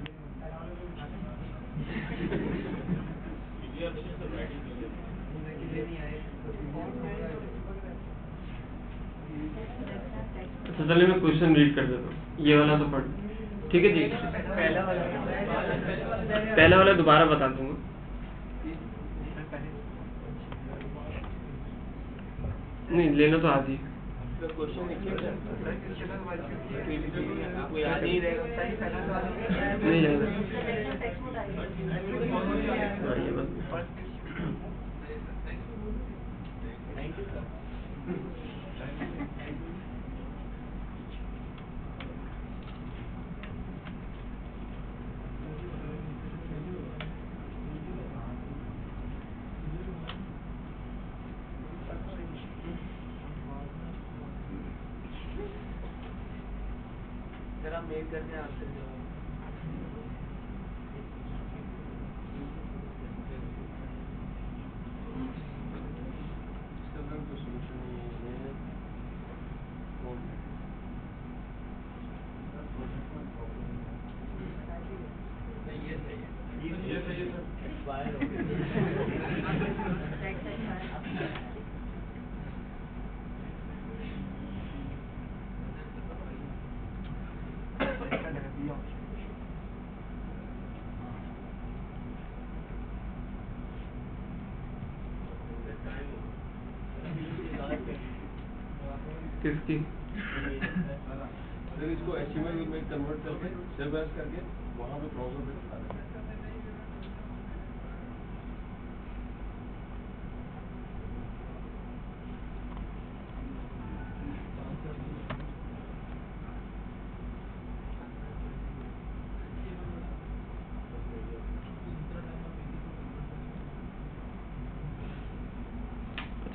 नहीं आए। अच्छा चलिए मैं क्वेश्चन रीड कर देता हूँ, ये वाला तो पढ़, ठीक है जी। पहला वाला दोबारा बता दूंगा। नहीं लेना तो आज ही। क्वेश्चन आपको याद नहीं रहेगा। नहीं याद है, ये मत। जरा मेल करके आंसर दो। किसकी? सर इसको HTML में कन्वर्ट करके सेव एज करके वहाँ पे ब्राउजर पे दिखा दें।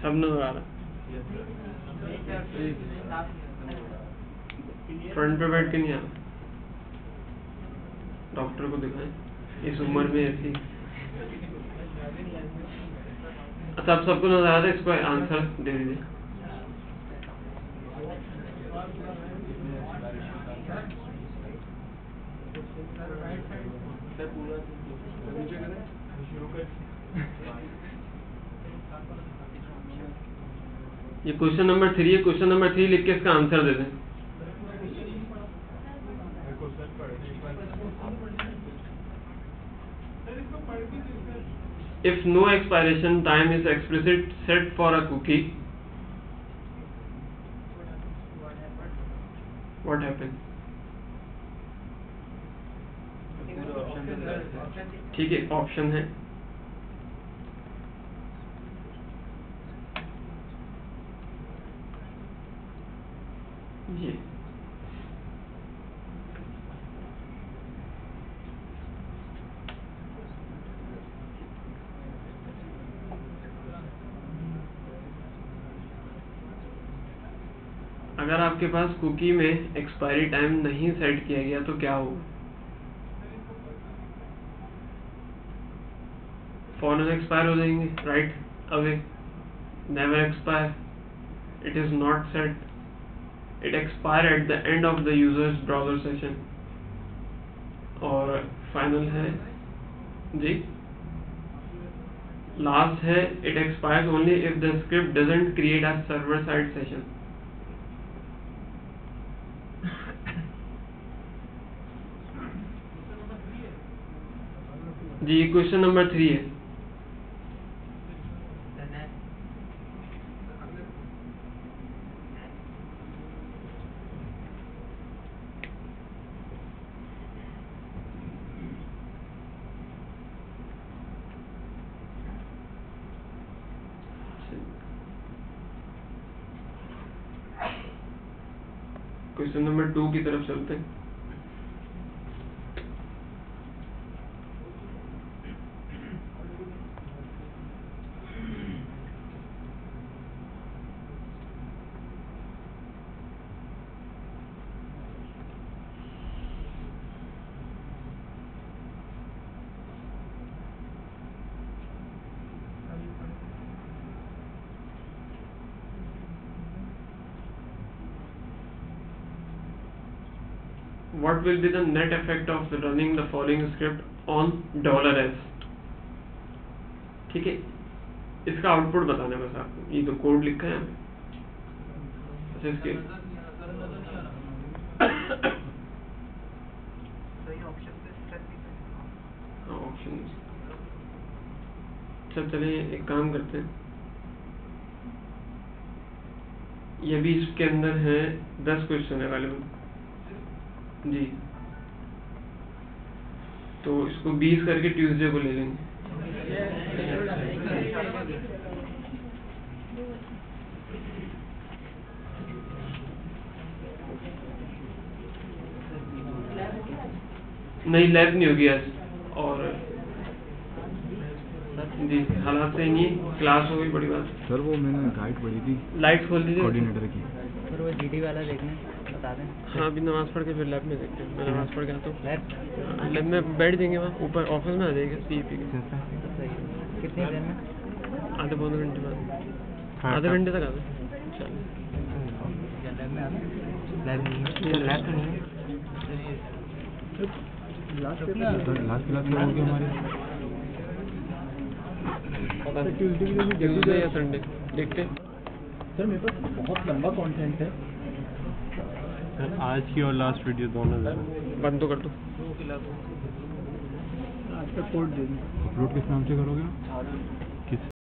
सब नजर आ रहा है। फ्रंट पे बैठ के नहीं आ रहा। डॉक्टर को दिखाएं, इस उम्र में ऐसी। अच्छा, अब सबको नजर आ रहा है, इसको आंसर दे दीजिए। ये क्वेश्चन नंबर 3 है। क्वेश्चन नंबर 3 लिख के इसका आंसर दे दें। If no expiration time is explicit set for a cookie, what happens? ठीक है, ऑप्शन है। ये अगर आपके पास कुकी में एक्सपायरी टाइम नहीं सेट किया गया तो क्या होगा? फौरन एक्सपायर हो जाएंगे, right away, never expire, it is not set, it expire at the end of the user's browser session. और फाइनल है जी, लास्ट है, it expires only if the script doesn't create a server side session. जी question number 3 है। Question number 2 की तरफ चलते हैं। What will be the net effect of running the following script on $s? ठीक है, इसका आउटपुट बताना है बस आपको। ये तो कोड लिखा है अच्छा इसके ऑप्शन। अच्छा चलिए एक काम करते हैं, ये भी इसके अंदर है 10 क्वेश्चन है वाले जी, तो इसको 20 करके ट्यूसडे को ले लेंगे। नहीं लैब नहीं होगी आज, और जी हालात सही नहीं है, क्लास हो गई बड़ी बात। सर वो मैंने गाइड पढ़ी थी, लाइट खोल दीजिए कोऑर्डिनेटर की। सर वो जीडी वाला देखने बता दें। हाँ अभी नमाज पढ़ के फिर लैब में देखते हैं। मैं नमाज पढ़ के आता हूँ, लैब में बैठ देंगे, वहाँ ऊपर ऑफिस में आ जाएगा सीईपी के। कितनी देर में? आधे पौने घंटे बाद, आधे घंटे तक आ जाए। चलिए लास्ट क्लास में होगी हमारी ट्यूसडे या संडे देखते हैं। सर मेरे पास बहुत लंबा कंटेंट है सर, आज की और लास्ट वीडियो दोनों बंद तो कर दो। आज का कोड दे दूँ। अपलोड किस नाम से करोगे?